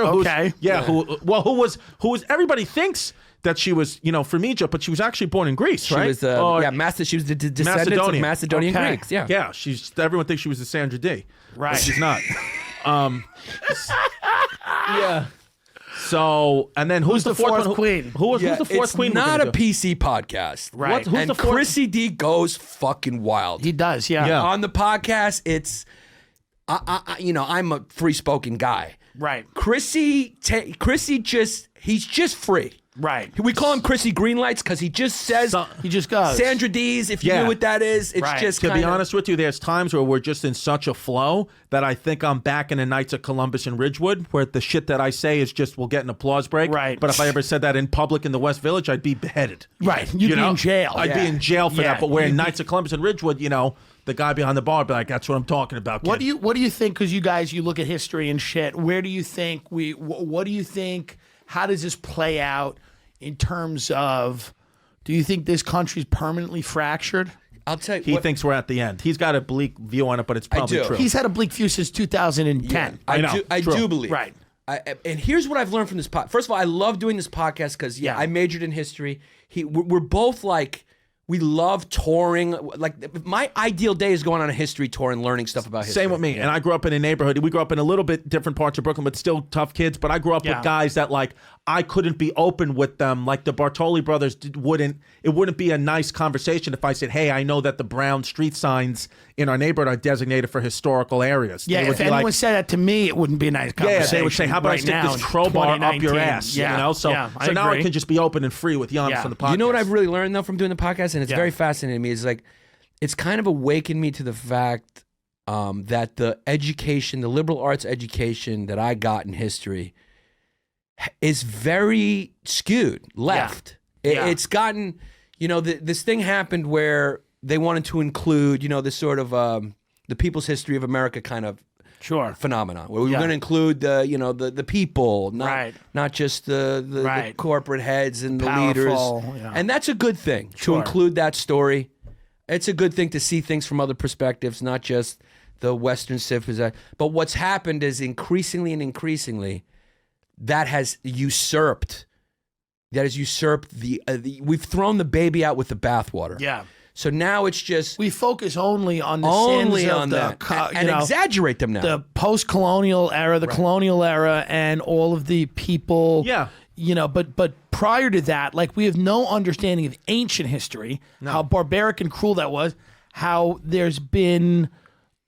Who's, Okay. Yeah. Who was? Everybody thinks that she was, from Egypt, but she was actually born in Greece, She right? was, she was the descendants Macedonian. of Macedonian Okay. Greeks. Yeah. Yeah. Everyone thinks she was a Sandra Dee. Right. But she's not. Yeah. So, and then who's the fourth one? queen? Who's the fourth it's queen? we're not gonna a do? PC podcast. Right. Who's And the fourth- Chrissy D goes fucking wild. He does, yeah. Yeah. On the podcast, it's, I'm a free-spoken guy. Right. Chrissy he's just free. Right. We call him Chrissy Greenlights because he just says He just goes. Sandra D's. If you Yeah. knew what that is, it's Right. just To be kinda- honest with you, there's times where we're just in such a flow that I think I'm back in the Knights of Columbus and Ridgewood, where the shit that I say is just we'll get an applause break. Right. But if I ever said that in public in the West Village, I'd be beheaded. Right. You'd be in jail. I'd be Yeah. in jail for Yeah. that. But we're in You'd be- Knights of Columbus and Ridgewood, the guy behind the bar would be like, "That's what I'm talking about, kid." What do you think? Because you look at history and shit. Where do you think what do you think? How does this play out in terms of? Do you think this country's permanently fractured? I'll tell you. He thinks we're at the end. He's got a bleak view on it, but it's probably do. true. He's had a bleak view since 2010. I know. I True. do believe. Right. And here's what I've learned from this podcast. First of all, I love doing this podcast because Yeah. I majored in history. We're both like, we love touring. Like my ideal day is going on a history tour and learning stuff about history. Same with me. And I grew up in a neighborhood. We grew up in a little bit different parts of Brooklyn, but still tough kids. But I grew up Yeah. with guys that I couldn't be open with them. Like the Bartoli brothers it wouldn't be a nice conversation if I said, "Hey, I know that the brown street signs in our neighborhood are designated for historical areas." Yeah, They would if be anyone like, said that to me, it wouldn't be a nice conversation. they would say, "How about I right stick now this in crowbar up your 2019? ass?" Yeah. So Yeah, I now I agree. can just be open and free with Jan Yeah. from the podcast. You know what I've really learned though from doing the podcast, and it's Yeah. very fascinating to me, is like, it's kind of awakened me to the fact that the education, the liberal arts education that I got in history, is very skewed left. Yeah. It's gotten, this thing happened where they wanted to include, this sort of the people's history of America kind of Sure. phenomenon, where we were Yeah. going to include the people, Right. not just the Right. corporate heads and the Powerful, leaders. yeah. And that's a good thing to Sure. include that story. It's a good thing to see things from other perspectives, not just the Western civilization. But what's happened is increasingly that has usurped. We've thrown the baby out with the bathwater. Yeah. So now it's just We focus only on the only sins of on the that and exaggerate them now. the post-colonial era, the colonial era, and all of the people. Yeah. But prior to that, like, we have no understanding of ancient history, how barbaric and cruel that was, how there's been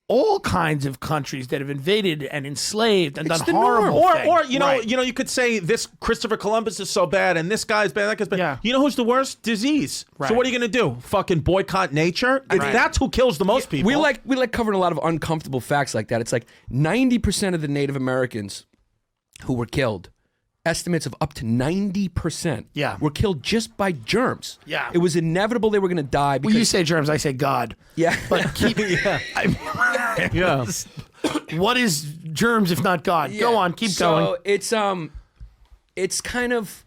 all kinds of countries that have invaded and enslaved and It's done the norm. horrible things. Or Right. you could say this Christopher Columbus is so bad and this guy's bad, that guy's bad. Yeah. You know who's the worst? Disease. Right. So what are you gonna do? Fucking boycott nature? Right. That's who kills the most people. We like covering a lot of uncomfortable facts like that. It's like 90% of the Native Americans who were killed, estimates of up to 90%, Yeah. were killed just by germs. Yeah. It was inevitable they were going to die Well, because you say germs, I say God. yeah. But keep. Yeah. What is germs if not God? Go on, keep going. So it's kind of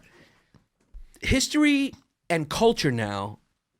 history and culture now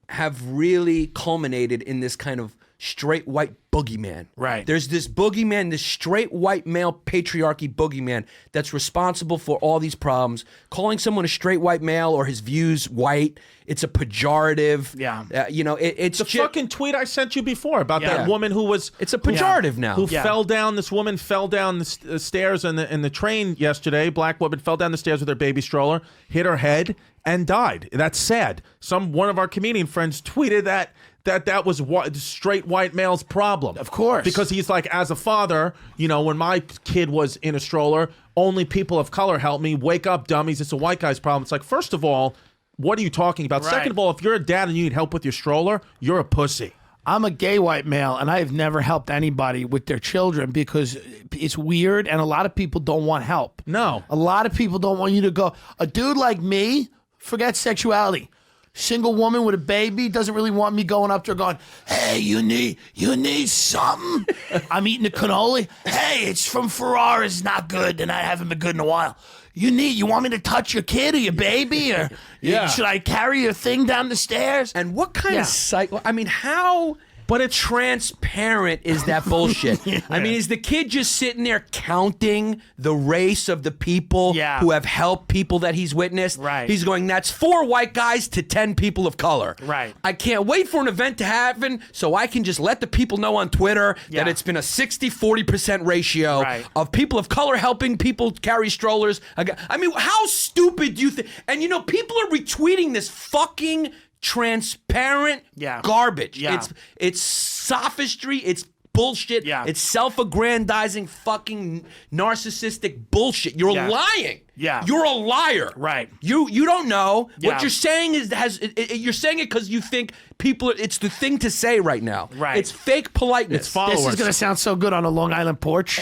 have really culminated in this kind of straight white boogeyman. Right. There's this boogeyman, this straight white male patriarchy boogeyman that's responsible for all these problems. Calling someone a straight white male or his views white, it's a pejorative. Yeah. It's The fucking tweet I sent you before about Yeah. that woman who was it's a pejorative now. who Yeah. fell down. This woman fell down the stairs in the train yesterday. Black woman fell down the stairs with her baby stroller, hit her head, and died. That's sad. One of our comedian friends tweeted that was straight white male's problem. Of course. Because he's like, as a father, when my kid was in a stroller, only people of color helped me. Wake up, dummies. It's a white guy's problem. It's like, first of all, what are you talking about? Right. Second of all, if you're a dad and you need help with your stroller, you're a pussy. I'm a gay white male, and I have never helped anybody with their children because it's weird, and a lot of people don't want help. No. A lot of people don't want you to go. A dude like me, forget sexuality. Single woman with a baby doesn't really want me going up to her going, hey, you need something? I'm eating a cannoli. Hey, it's from Ferrara. It's not good, and I haven't been good in a while. You want me to touch your kid or your baby? Or Yeah. should I carry your thing down the stairs? And what kind Yeah. of cycle? I mean, how? But it's Transparent is that bullshit. I mean, is the kid just sitting there counting the race of the people Yeah. who have helped people that he's witnessed? Right. He's going, that's 4 white guys to 10 people of color. Right. I can't wait for an event to happen so I can just let the people know on Twitter Yeah. that it's been a 60-40% ratio Right. of people of color helping people carry strollers. I mean, how stupid do you think? And people are retweeting this fucking transparent Yeah. garbage. Yeah. It's sophistry. It's bullshit. Yeah. It's self-aggrandizing fucking narcissistic bullshit. You're Yeah. lying. Yeah. You're a liar. Right. You don't know Yeah. what you're saying you're saying it because you think it's the thing to say right now. Right. It's fake politeness. It's followers. This is going to sound so good on a Long Island porch.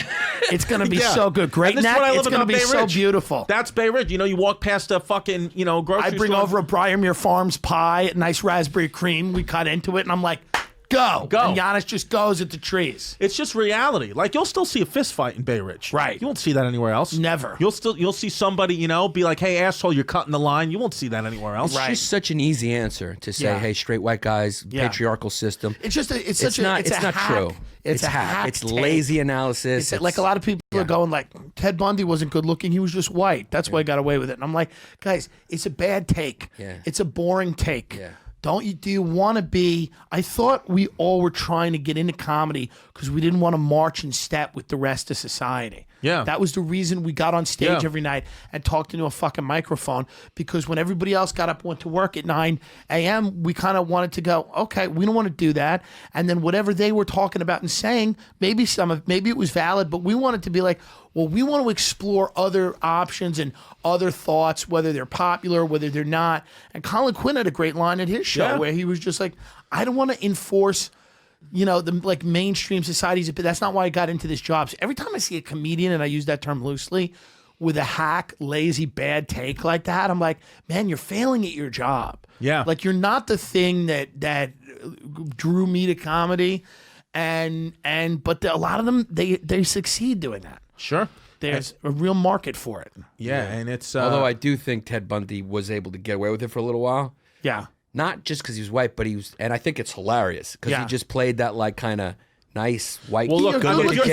It's going to be Yeah. so good. Great And this is what I neck. love It's going to about be Bay so Ridge. beautiful. That's Bay Ridge. You walk past a fucking, grocery I bring store. over a Briarmere Farms pie, nice raspberry cream. We cut into it, and I'm like, go. And Giannis just goes at the trees. It's just reality. Like, you'll still see a fist fight in Bay Ridge. Right. You won't see that anywhere else. Never. You'll see somebody, be like, hey, asshole, you're cutting the line. You won't see that anywhere else. Right. It's just such an easy answer to say, Yeah. hey, straight white guys, Yeah. patriarchal system. It's just it's not hack. true. It's a hack. It's take. lazy analysis. Like a lot of people are going like, Ted Bundy wasn't good looking. He was just white. That's why he got away with it. And I'm like, guys, it's a bad take. Yeah. It's a boring take. Yeah. Do you want to be? I thought we all were trying to get into comedy because we didn't want to march in step with the rest of society. Yeah. That was the reason we got on stage Yeah. every night and talked into a fucking microphone, because when everybody else got up and went to work at 9 a.m., we kind of wanted to go, okay, we don't want to do that. And then whatever they were talking about and saying, maybe it was valid, but we wanted to be like, well, we want to explore other options and other thoughts, whether they're popular, whether they're not. And Colin Quinn had a great line at his show Yeah. where he was just like, I don't want to enforce the like mainstream societies, but that's not why I got into this job. So every time I see a comedian, and I use that term loosely, with a hack, lazy, bad take like that, I'm like, man, you're failing at your job. Yeah. Like, you're not the thing that drew me to comedy, but a lot of them they succeed doing that. Sure. There's a real market for it. Yeah, and it's... Although I do think Ted Bundy was able to get away with it for a little while. Yeah. Not just because he was white, but and I think it's hilarious because Yeah. he just played that like kind of nice white. Well, look, If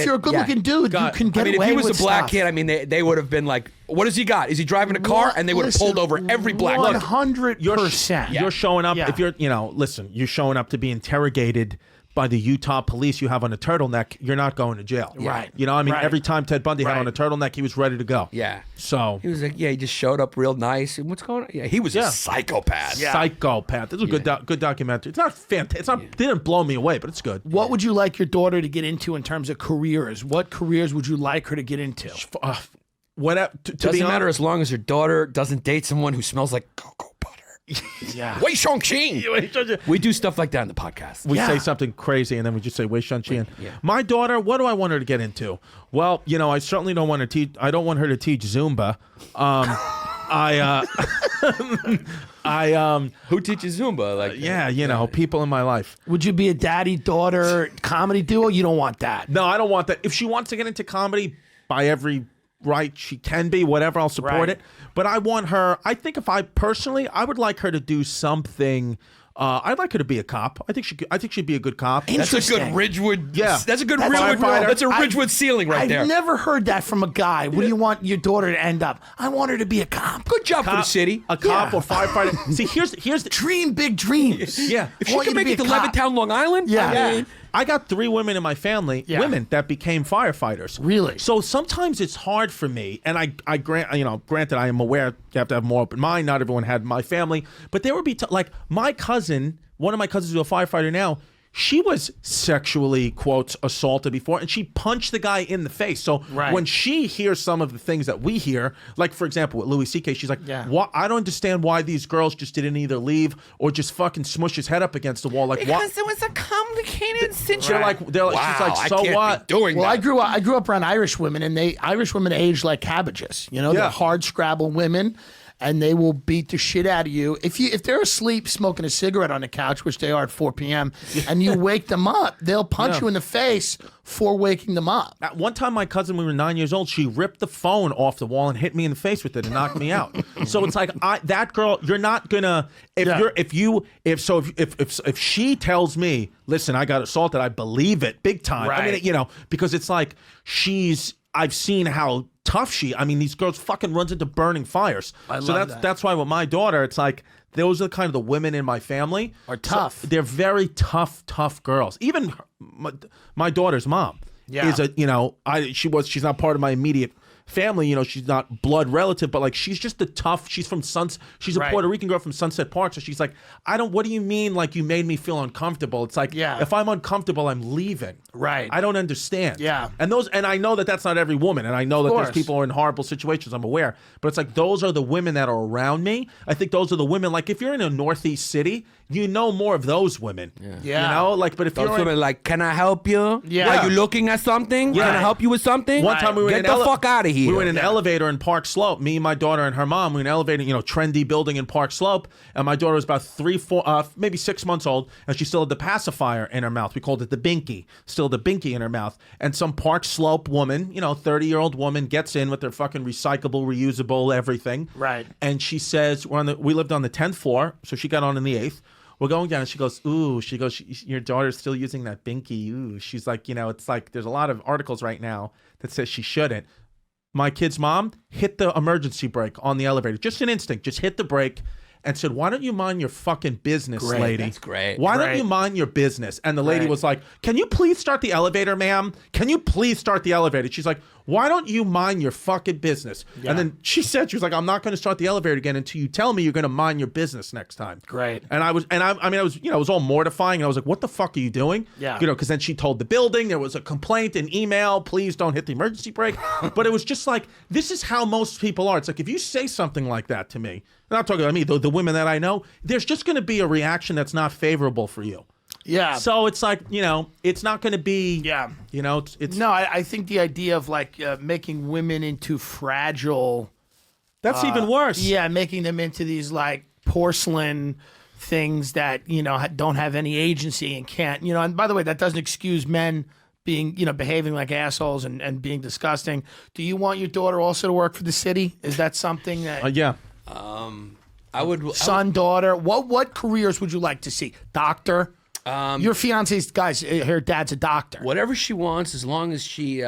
you're a good-looking dude, you can get if away he was with a black stuff. kid, I mean, they would have been like, "What has he got? Is he driving a car?" And they would have pulled over every black kid. 100%. You're showing up. Yeah. If you're, listen, you're showing up to be interrogated by the Utah police. You have on a turtleneck. You're not going to jail. Right. Right. Every time Ted Bundy had Right. on a turtleneck, he was ready to go. Yeah. So He was like, he just showed up real nice. And what's going on? Yeah, he was a psychopath. Yeah. Psychopath. This is a good documentary. It's not fantastic. It's not. Didn't blow me away, but it's good. What would you like your daughter to get into in terms of careers? What careers would you like her to get into? What to Doesn't be matter honest, as long as your daughter doesn't date someone who smells like cocoa butter. Yeah. Wei Shangqing. We do stuff like that in the podcast. we Yeah. say something crazy and then we just say Wei Shun-Qian. My daughter, what do I want her to get into? Well, I certainly don't want to teach. I don't want her to teach Zumba. Who teaches Zumba? Like, Yeah, people in my life. Would you be a daddy-daughter comedy duo? You don't want that. No, I don't want that. If she wants to get into comedy, by every right, she can be. Whatever, I'll support Right. it. But I want her. I think I would like her to do something I'd like her to be a cop. I think she'd be a good cop. That's a good Ridgewood. Yeah. That's a good That's Ridgewood. firefighter. That's a Ridgewood ceiling right there. I've never heard that from a guy. What do you want your daughter to end up? I want her to be a cop. Good job for the city. A cop Yeah. or firefighter. See, here's the Dream big dreams. yeah. If I she want you can to make be it to a cop. Levittown, Long Island, Yeah. I mean, I got 3 women in my family, Yeah. women that became firefighters. Really? So sometimes it's hard for me, and I granted, I am aware you have to have more open mind. Not everyone had my family, but there would be like my cousin, one of my cousins who's a firefighter now. She was sexually, quotes, assaulted before, and she punched the guy in the face. So Right. when she hears some of the things that we hear, like, for example, with Louis C.K., she's like, Yeah. I don't understand why these girls just didn't either leave or just fucking smush his head up against the wall. Like, what? it was a complicated situation. They're like, she's like, so what? Doing Well, that. I grew up around Irish women, and Irish women age like cabbages. You know, Yeah. they're hard scrabble women, and they will beat the shit out of you if they're asleep smoking a cigarette on the couch, which they are at 4 p.m. and you wake them up, they'll punch you in the face for waking them up. At one time, my cousin, we were 9 years old, she ripped the phone off the wall and hit me in the face with it and knocked me out. So it's like, that girl, you're not gonna, if she tells me, listen, I got assaulted, I believe it big time. I mean, Right. because it's like, I've seen how tough these girls fucking runs into burning fires. That's why with my daughter, it's like, those are kind of the women in my family. Are tough. So they're very tough girls. Even my daughter's mom is she's not part of my immediate family. She's not blood relative, but like she's just she's from she's a Right. Puerto Rican girl from Sunset Park. So she's like, what do you mean? Like, you made me feel uncomfortable. It's like, if I'm uncomfortable, I'm leaving. Right. I don't understand. Yeah. And I know that that's not every woman. And I know that there's course. people who are in horrible situations. I'm aware, but it's like, those are the women that are around me. I think those are the women, like if you're in a Northeast city, you know more of those women. Yeah. But if Those you're women like, can I help you? Yeah. Are you looking at something? Yeah. Can I help you with something? One time we were Get in the fuck out of here. We were in an elevator in Park Slope. Me, my daughter, and her mom. We were in an elevator, trendy building in Park Slope. And my daughter was about maybe 6 months old, and she still had the pacifier in her mouth. We called it the binky. Still the binky in her mouth. And some Park Slope woman, 30-year-old woman, gets in with their fucking recyclable, reusable everything. Right. And she says, we lived on the 10th floor, so she got on in the 8th. We're going down, and she goes, ooh, your daughter's still using that binky. Ooh, she's like, it's like, there's a lot of articles right now that says she shouldn't. My kid's mom hit the emergency brake on the elevator. Just an instinct, just hit the brake and said, why don't you mind your fucking business, lady? That's great. Why don't you mind your business? And the lady was like, can you please start the elevator, ma'am? Can you please start the elevator? She's like, why don't you mind your fucking business? Yeah. And then she was like, I'm not going to start the elevator again until you tell me you're going to mind your business next time. Great. And I was, it was all mortifying. And I was like, what the fuck are you doing? Yeah. Because then she told the building, there was a complaint, an email, please don't hit the emergency brake. But it was just like, this is how most people are. It's like, if you say something like that to me, I'm not talking about me, the women that I know, there's just going to be a reaction that's not favorable for you. Yeah. So it's like, it's not going to be, Yeah. it's No, I think the idea of like making women into fragile. that's even worse. Yeah, making them into these like porcelain things that, don't have any agency and can't, and by the way, that doesn't excuse men being, behaving like assholes and being disgusting. Do you want your daughter also to work for the city? Is that something that Yeah. I would. son, daughter, what careers would you like to see? Doctor? Your fiance's guys, her dad's a doctor. Whatever she wants, as long as she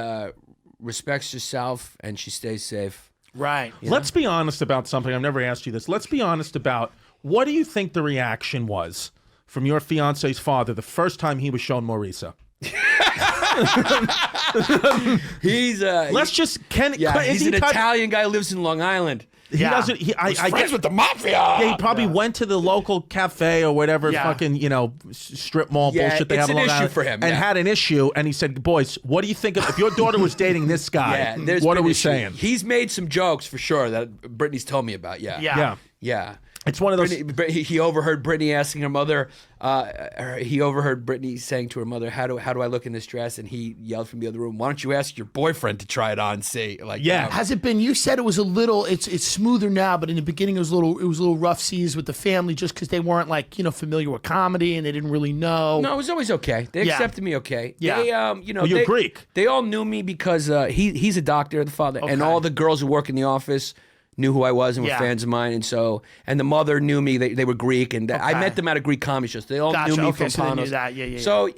respects herself and she stays safe. Right. Let's be honest about something. I've never asked you this. Let's be honest about, what do you think the reaction was from your fiance's father the first time he was shown Maurice? He's Is an he type- Italian guy who lives in Long Island. He doesn't. I Friends guess with the mafia. Yeah, he probably went to the local cafe or whatever Yeah. fucking strip mall Yeah, bullshit they it's have in an Long issue Island, for him, and yeah. had an issue. And he said, "Boys, what do you think if your daughter was dating this guy? Yeah, there's what are been we issues. saying?" He's made some jokes for sure that Brittany's told me about. Yeah. Yeah. Yeah, it's one of those. He overheard Brittany asking her mother. He overheard Brittany saying to her mother, "How do I look in this dress?" And he yelled from the other room, "Why don't you ask your boyfriend to try it on? And see, like, Yeah. Has it been? You said it was a little. It's smoother now, but in the beginning it was a little rough seas with the family, just because they weren't like familiar with comedy and they didn't really know. No, it was always okay. They Yeah. accepted me okay. Yeah. They, Well, you're Greek. They all knew me because he's a doctor, the father, and Okay. all the girls who work in the office knew who I was and were Yeah. fans of mine, and the mother knew me. They were Greek, and I met them at a Greek comedy show. So they all Gotcha. knew me Okay, from so they knew Panos. that. Yeah. So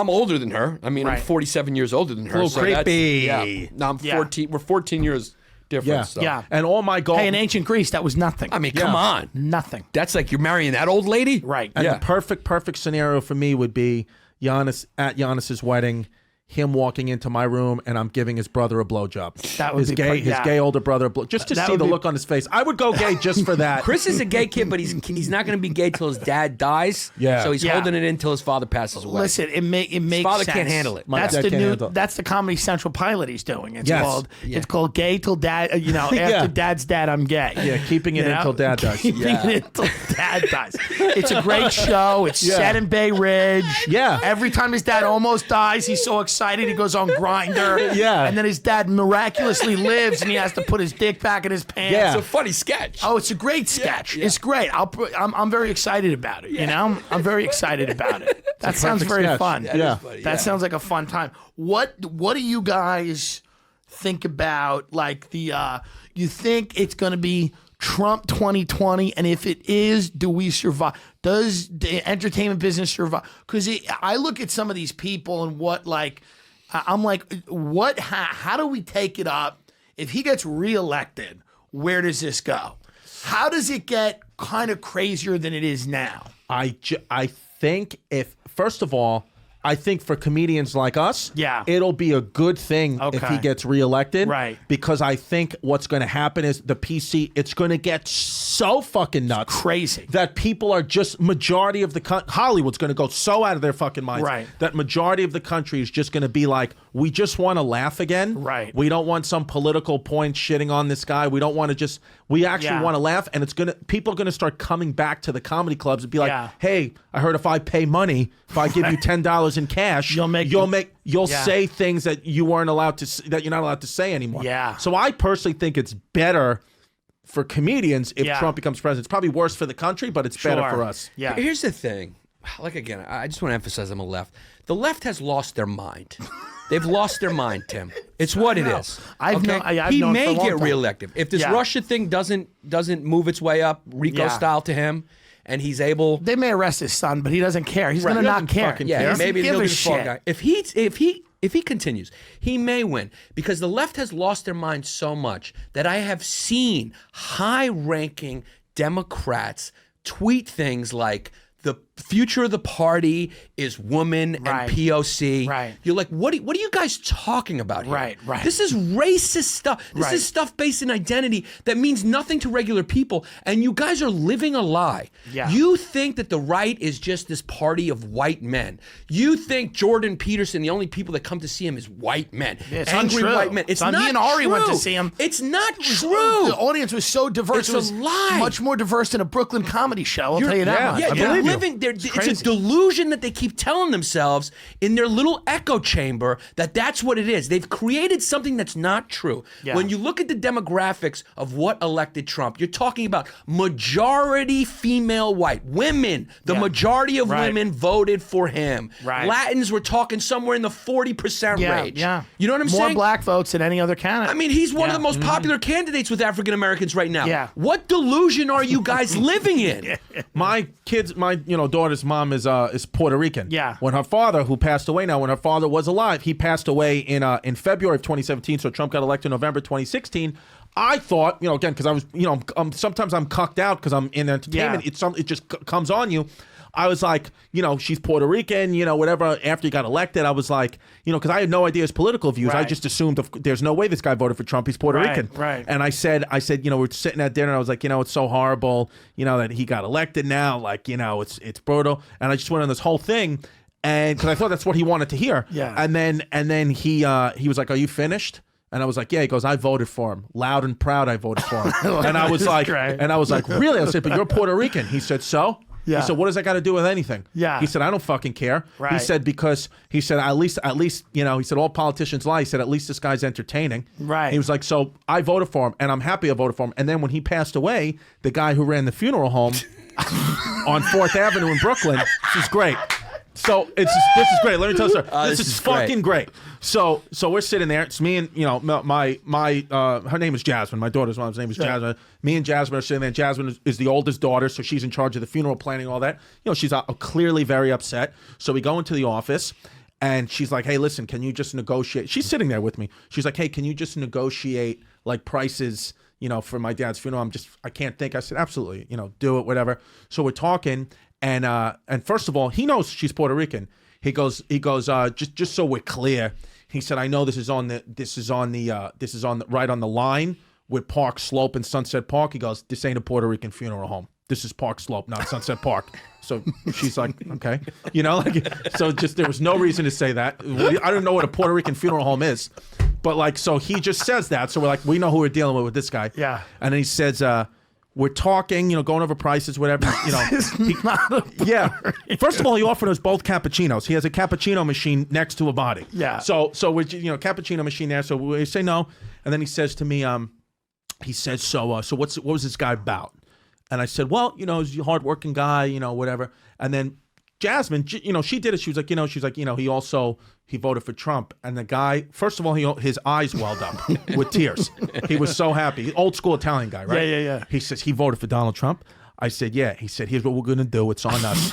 I'm older than her. I mean, I'm Right. 47 years older than her. little so that's- creepy. Yeah. No, I'm Yeah. 14. We're 14 years difference. Yeah. So. Yeah. And all my goals. Hey, in ancient Greece, that was nothing. I mean, come on. nothing. That's like you're marrying that old lady? Right. And Yeah. the perfect scenario for me would be Giannis at Giannis's wedding, him walking into my room, and I'm giving his brother a blowjob. That would his be gay, yeah. his gay older brother, just to That see would the be- look on his face. I would go gay just for that. Chris is a gay kid, but he's not going to be gay till his dad dies. Yeah. So he's Yeah. holding it in till his father passes away. Listen, it makes father sense. can't handle it. My That's dad the can't new. handle it. That's the Comedy Central pilot he's doing. It's Yes. called. Yeah. It's called Gay Till Dad. After Yeah. Dad's dead, I'm gay. Yeah, keeping it You know? until dad dies. Keeping Yeah. it until Dad dies. It's a great show. It's Yeah. set in Bay Ridge. Yeah. Every time his dad almost dies, he's so excited he goes on Grindr. Yeah. And then his dad miraculously lives, and he has to put his dick back in his pants. Yeah. It's a funny sketch. Oh, it's a great sketch. yeah. It's great. I'm very excited about it. You know, I'm very excited about it. That sounds perfect very sketch. fun. That is Yeah. funny, That sounds like a fun time. What do you guys think about? Like you think it's going to be Trump 2020, and if it is, do we survive? Does the entertainment business survive? Because I look at some of these people and what I'm like, what? How do we take it up if he gets reelected? Where does this go? How does it get kind of crazier than it is now? I think first of all, I think for comedians like us, Yeah. it'll be a good thing if Okay. he gets reelected. Right. Because I think what's going to happen is the PC, it's going to get so fucking nuts. Crazy. That people are just, majority of the Hollywood's going to go so out of their fucking minds. Right. That majority of the country is just going to be like, we just want to laugh again. Right. We don't want some political point shitting on this guy. We don't want to just, we actually Yeah. want to laugh. And people are going to start coming back to the comedy clubs and be like, Yeah. hey, I heard if I pay money, if I give you $10 in cash, you'll Yeah. say things that you weren't allowed to, that you're not allowed to say anymore. Yeah. So I personally think it's better for comedians if Yeah. Trump becomes president. It's probably worse for the country, but it's better Sure. for us. Yeah. Here's the thing. Like, again, I just want to emphasize I'm a left. The left has lost their mind. They've lost their mind, Tim. It's what it is. I've okay? known- I've he known for a may long get time. reelected. If this Yeah. Russia thing doesn't move its way up, Rico Yeah. style to him, and he's able... They may arrest his son, but he doesn't care. He's Right. going He to not doesn't care. fucking Yeah, care. He maybe doesn't he'll give be a the fall shit. guy. If he continues, he may win because the left has lost their mind so much that I have seen high-ranking Democrats tweet things like the future of the party is woman Right. and POC. Right. You're like, what are you guys talking about here? Right. This is racist stuff. This Right. is stuff based in identity that means nothing to regular people. And you guys are living a lie. Yeah. You think that the right is just this party of white men. You think Jordan Peterson, the only people that come to see him is white men. Yeah, it's angry untrue. white men. It's Me not and Ari true. went to see him. It's not true. The audience was so diverse. It's it was a lie. much more diverse than a Brooklyn comedy show. I'll tell you that yeah, much. Yeah, I they're believe you. living. It's a crazy. delusion that they keep telling themselves in their little echo chamber that that's what it is. They've created something that's not true. Yeah. When you look at the demographics of what elected Trump, you're talking about majority female white women. The Yeah. majority of Right. women voted for him. Right. Latins were talking somewhere in the 40% Yeah, range. yeah. You know what I'm More saying? black votes than any other candidate. I mean, he's one of Yeah. the most popular candidates with African Americans right now. Yeah. What delusion are you guys living in? My daughter's mom is Puerto Rican. Yeah. When her father, who passed away now, when her father was alive, he passed away in February of 2017. So Trump got elected in November 2016. I thought, again, because I was, sometimes I'm cucked out because I'm in entertainment. Yeah. It just comes on you. I was like, she's Puerto Rican, whatever. After he got elected, I was like, because I had no idea his political views. I Right. just assumed there's no way this guy voted for Trump. He's Puerto Right, Rican. right. And I said, we're sitting at dinner. And I was like, it's so horrible, that he got elected now. Like, it's brutal. And I just went on this whole thing, and because I thought that's what he wanted to hear. Yeah. And then he was like, "Are you finished?" And I was like, "Yeah." He goes, "I voted for him, loud and proud. I voted for him." And I was like, great. "Really?" I said, "But you're Puerto Rican." He said, "So." Yeah. He said, "What does that got to do with anything?" Yeah. He said, "I don't fucking care." He Right. said, "Because," he said, at least, he said, "All politicians lie." He said, "At least this guy's entertaining." Right. He was like, "So I voted for him, and I'm happy I voted for him." And then when he passed away, the guy who ran the funeral home on 4th Avenue in Brooklyn, this is great. So this is great. Let me tell you something. This is great. fucking great. So we're sitting there. It's me and my her name is Jasmine. My daughter's mom's name is Jasmine. Me and Jasmine are sitting there. Jasmine is the oldest daughter, so she's in charge of the funeral planning, all that. She's clearly very upset. So we go into the office. And she's like, hey, listen, can you just negotiate? She's sitting there with me. She's like, hey, can you just negotiate like prices, for my dad's funeral? I can't think. I said, absolutely, do it, whatever. So we're talking, and first of all, he knows she's Puerto Rican. He goes, just so we're clear. He said, I know this is on the right on the line with Park Slope and Sunset Park. He goes, this ain't a Puerto Rican funeral home. This is Park Slope, not Sunset Park. So she's like, okay, so just there was no reason to say that. I don't know what a Puerto Rican funeral home is, but so he just says that. So we're like, we know who we're dealing with this guy. Yeah. And then he says, we're talking, going over prices, whatever. First of all, he offered us both cappuccinos. He has a cappuccino machine next to a body. Yeah. So we're cappuccino machine there. So we say no, and then he says to me, so what was this guy about? And I said, well, he's a hardworking guy, whatever. And then Jasmine, she did it. She was like, he voted for Trump. And the guy, first of all, his eyes welled up with tears. He was so happy. Old school Italian guy, right? Yeah. He says, he voted for Donald Trump. I said, yeah. He said, here's what we're going to do. It's on us.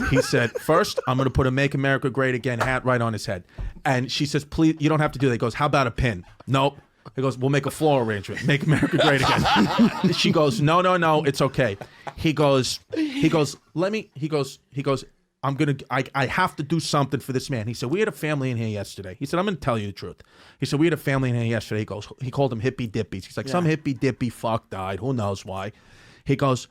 He said, first, I'm going to put a Make America Great Again hat right on his head. And she says, please, you don't have to do that. He goes, how about a pin? Nope. He goes, we'll make a floral arrangement. Make America great again. She goes, no, it's okay. He goes, I have to do something for this man. He said, we had a family in here yesterday. He said, I'm going to tell you the truth. He said, we had a family in here yesterday. He called them hippie dippies. He's like, some hippie dippy fuck died. Who knows why? He goes,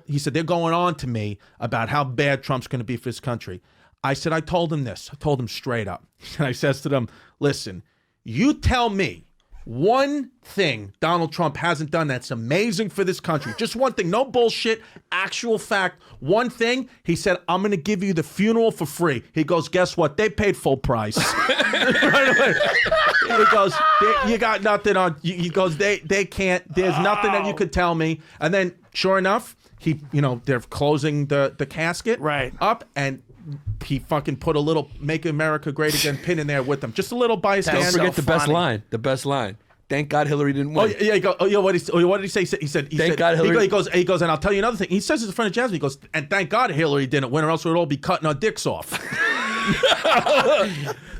he said, they're going on to me about how bad Trump's going to be for this country. I said, I told him this. I told him straight up. And I says to them, listen, you tell me one thing Donald Trump hasn't done that's amazing for this country. Just one thing. No bullshit. Actual fact. One thing. He said, I'm going to give you the funeral for free. He goes, guess what? They paid full price. Right away. He goes, you got nothing on. He goes, they can't. There's nothing that you could tell me. And then, sure enough, they're closing the casket up, and he fucking put a little "Make America Great Again" pin in there with them. Just a little bystander. Don't forget the best line. The best line. Thank God Hillary didn't win. What did he say? He said, Thank God Hillary. He goes, and I'll tell you another thing. He says this in front of Jasmine. He goes, and thank God Hillary didn't win, or else we'd all be cutting our dicks off.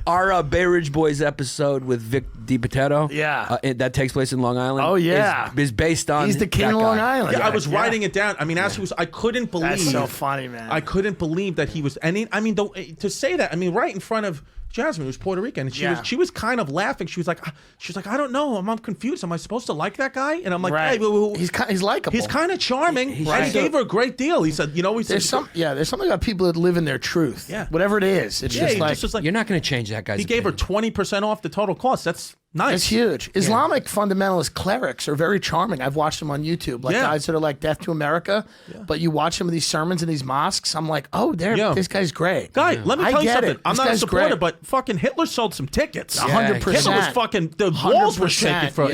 Our Bay Ridge Boys episode with Vic DiPotetto, that takes place in Long Island. Oh yeah, is based on he's the king of Long Island. Yeah, I was writing it down. I mean, as he was, I couldn't believe. That's so funny, man. I couldn't believe that he was. And to say that, right in front of Jasmine, who's Puerto Rican, and she was kind of laughing. She was like, I don't know. I'm confused. Am I supposed to like that guy? And I'm like, hey, he's likable. He's kind of charming. And he gave her a great deal. He said, there's something about people that live in their truth. Yeah, whatever it is, it's just like you're not going to change that guy's. He gave her 20% off the total cost. That's nice. It's huge. Islamic fundamentalist clerics are very charming. I've watched them on YouTube, guys that are like Death to America. Yeah. But you watch some of these sermons in these mosques. I'm like, this guy's great. Guy, let me tell you something. I'm not a supporter, great. but fucking Hitler sold some tickets. 100%. Hitler was fucking. The walls were shaking for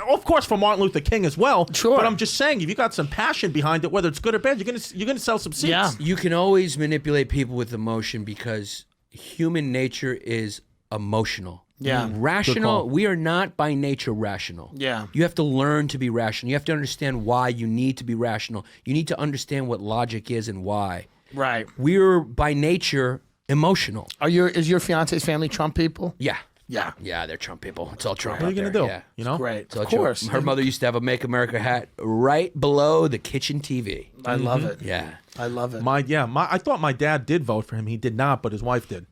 of course, for Martin Luther King as well. Sure. But I'm just saying, if you got some passion behind it, whether it's good or bad, you're gonna sell some seats. Yeah. You can always manipulate people with emotion because human nature is emotional. Yeah. Rational, we are not by nature rational. Yeah. You have to learn to be rational. You have to understand why you need to be rational. You need to understand what logic is and why. Right. We're by nature emotional. Is your fiance's family Trump people? Yeah. Yeah. Yeah, they're Trump people. It's all Trump. What are you going to do? Yeah. Great. Of course. Her mother used to have a Make America hat right below the kitchen TV. I love it. Yeah. I love it. I thought my dad did vote for him. He did not, but his wife did.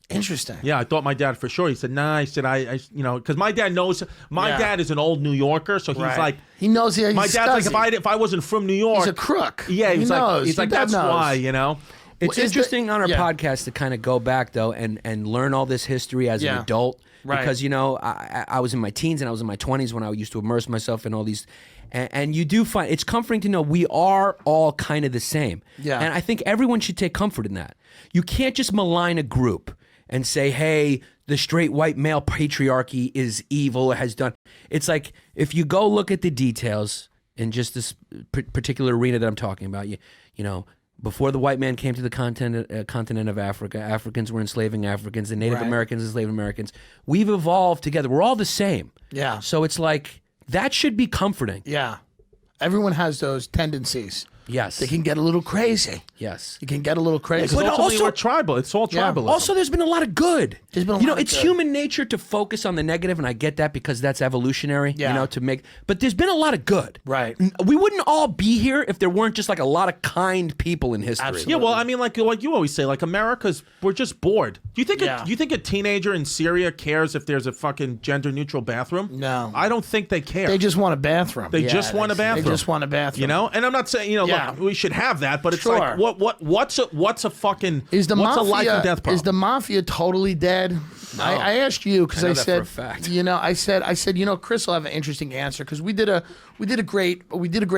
Interesting. Yeah, I thought my dad for sure. He said, nah. I said, because my dad knows. My dad is an old New Yorker, so he's like, he knows. My dad's like, if I wasn't from New York, he's a crook. Yeah, he knows. He's like, that's why, It's interesting on our podcast to kind of go back though and learn all this history as an adult. Right. Because I was in my teens and I was in my 20s when I used to immerse myself in all these. And you do find it's comforting to know we are all kind of the same. Yeah. And I think everyone should take comfort in that. You can't just malign a group and say, hey, the straight white male patriarchy is evil or has done. It's like if you go look at the details in just this particular arena that I'm talking about, you know, Before the white man came to the continent of Africa, Africans were enslaving Africans, and Native Americans enslaved Americans. We've evolved together. We're all the same. Yeah. So it's like, that should be comforting. Yeah. Everyone has those tendencies. Yes. They can get a little crazy. Yes. You can get a little crazy. Because But ultimately also- we're tribal. It's all tribalism. Also, there's been a lot of good. There's been a you know, lot of it's good. human nature to focus on the negative, and I get that because that's evolutionary. Yeah. You know, to make. But there's been a lot of good. Right. We wouldn't all be here if there weren't just like a lot of kind people in history. Absolutely. Yeah, well, I mean, like you always say, like we're just bored. Do you think Yeah. do you think a teenager in Syria cares if there's a fucking gender neutral bathroom? No. I don't think they care. They just want a bathroom. They just want a They bathroom. just want a bathroom. You know, and I'm not saying Yeah. look, we should have that, but it's Sure. like what's a fucking Is the what's mafia, a life and death problem? Is the mafia totally dead? I asked you because I know I that said, for a fact. you know, I said, you know, Chris will have an interesting answer because we did a great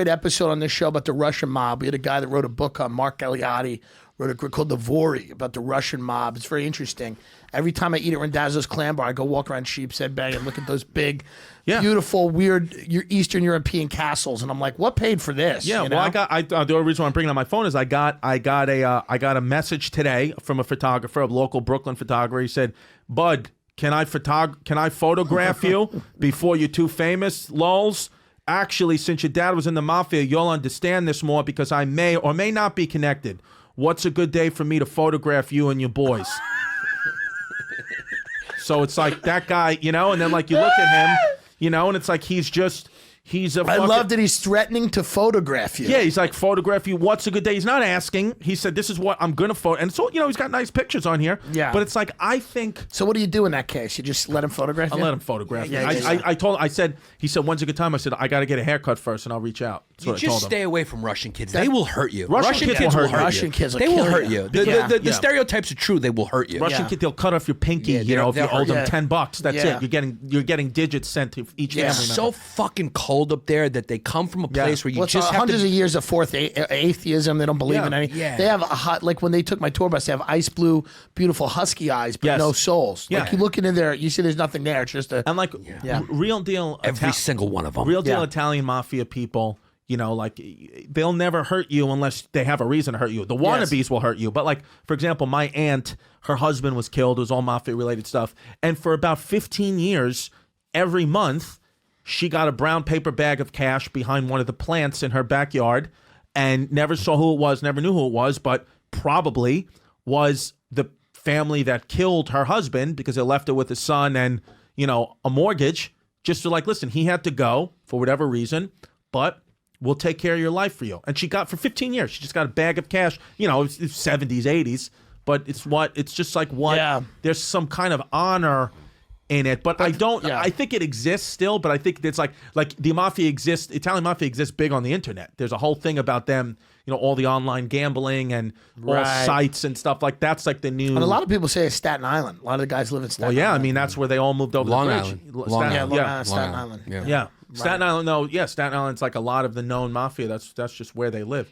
episode on this show about the Russian mob. We had a guy that wrote a book on Mark Galeotti, wrote a book called The Vori about the Russian mob. It's very interesting. Every time I eat at Randazzo's Clam Bar, I go walk around Sheepshead Bay and look at those big, Yeah. beautiful, weird Eastern European castles, and I'm like, what paid for this? Yeah, you well, know? the only reason why I'm bringing on my phone is I got a message today from a photographer, a local Brooklyn photographer. He said, "Bud, can I photograph you before you're too famous, lols? Actually, since your dad was in the mafia, you'll understand this more because I may or may not be connected. What's a good day for me to photograph you and your boys?" So it's like that guy, you know, and then like you look at him, you know, and it's like he's a I love that he's threatening to photograph you. Yeah, he's like, photograph you. What's a good day? He's not asking. He said, this is what I'm going to photo. And so, you know, he's got nice pictures on here. Yeah. But it's like, I think So what do you do in that case? You just let him photograph I'll you? let him photograph Yeah, me. yeah, yeah. He said, when's a good time? I said, I got to get a haircut first and I'll reach out. That's You what I just told him. stay away from Russian kids. They will hurt you. Russian kids will hurt you. Russian kids will They will kill hurt you. you. The, Yeah. the Yeah. stereotypes are true. They will hurt you. Russian Yeah. kid, they'll cut off your pinky, Yeah, you know, if you they'll owe them hurt you. $10. That's Yeah. it. You're getting digits sent to each Yeah. family It's member. so fucking cold up there that they come from a place where you Well, it's just have hundreds to. of years of fourth atheism. They don't believe Yeah. in any. Yeah. They have a hot, like when they took my tour bus, they have ice blue, beautiful husky eyes, but Yes. no souls. Yeah. Like you look into there, you see there's nothing there. It's just a. And like Yeah. real deal Every single one of them. real deal Yeah. Italian mafia people, you know, like they'll never hurt you unless they have a reason to hurt you. The wannabes will hurt you. But like, for example, my aunt, her husband was killed. It was all mafia related stuff. And for about 15 years, every month, she got a brown paper bag of cash behind one of the plants in her backyard and never saw who it was, never knew who it was, but probably was the family that killed her husband because they left her with a son and, you know, a mortgage. Just to like, listen, he had to go for whatever reason, but we'll take care of your life for you. And she got for 15 years. She just got a bag of cash. You know, it's 70s, 80s, but it's just like what Yeah. there's some kind of honor in it. But I don't. yeah. I think it exists still, but I think it's like the mafia exists. Italian mafia exists big on the internet. There's a whole thing about them. You know, all the online gambling and all Right. sites and stuff like that's like the new. And a lot of people say it's Staten Island. A lot of the guys live in Staten Well, yeah, I Island. mean that's where they all moved over. Long the bridge. Island. Staten- Long Yeah, Island. Long yeah. Island, Staten Island. Yeah, Staten Island. No, yeah, Staten Island's like a lot of the known mafia. That's just where they live.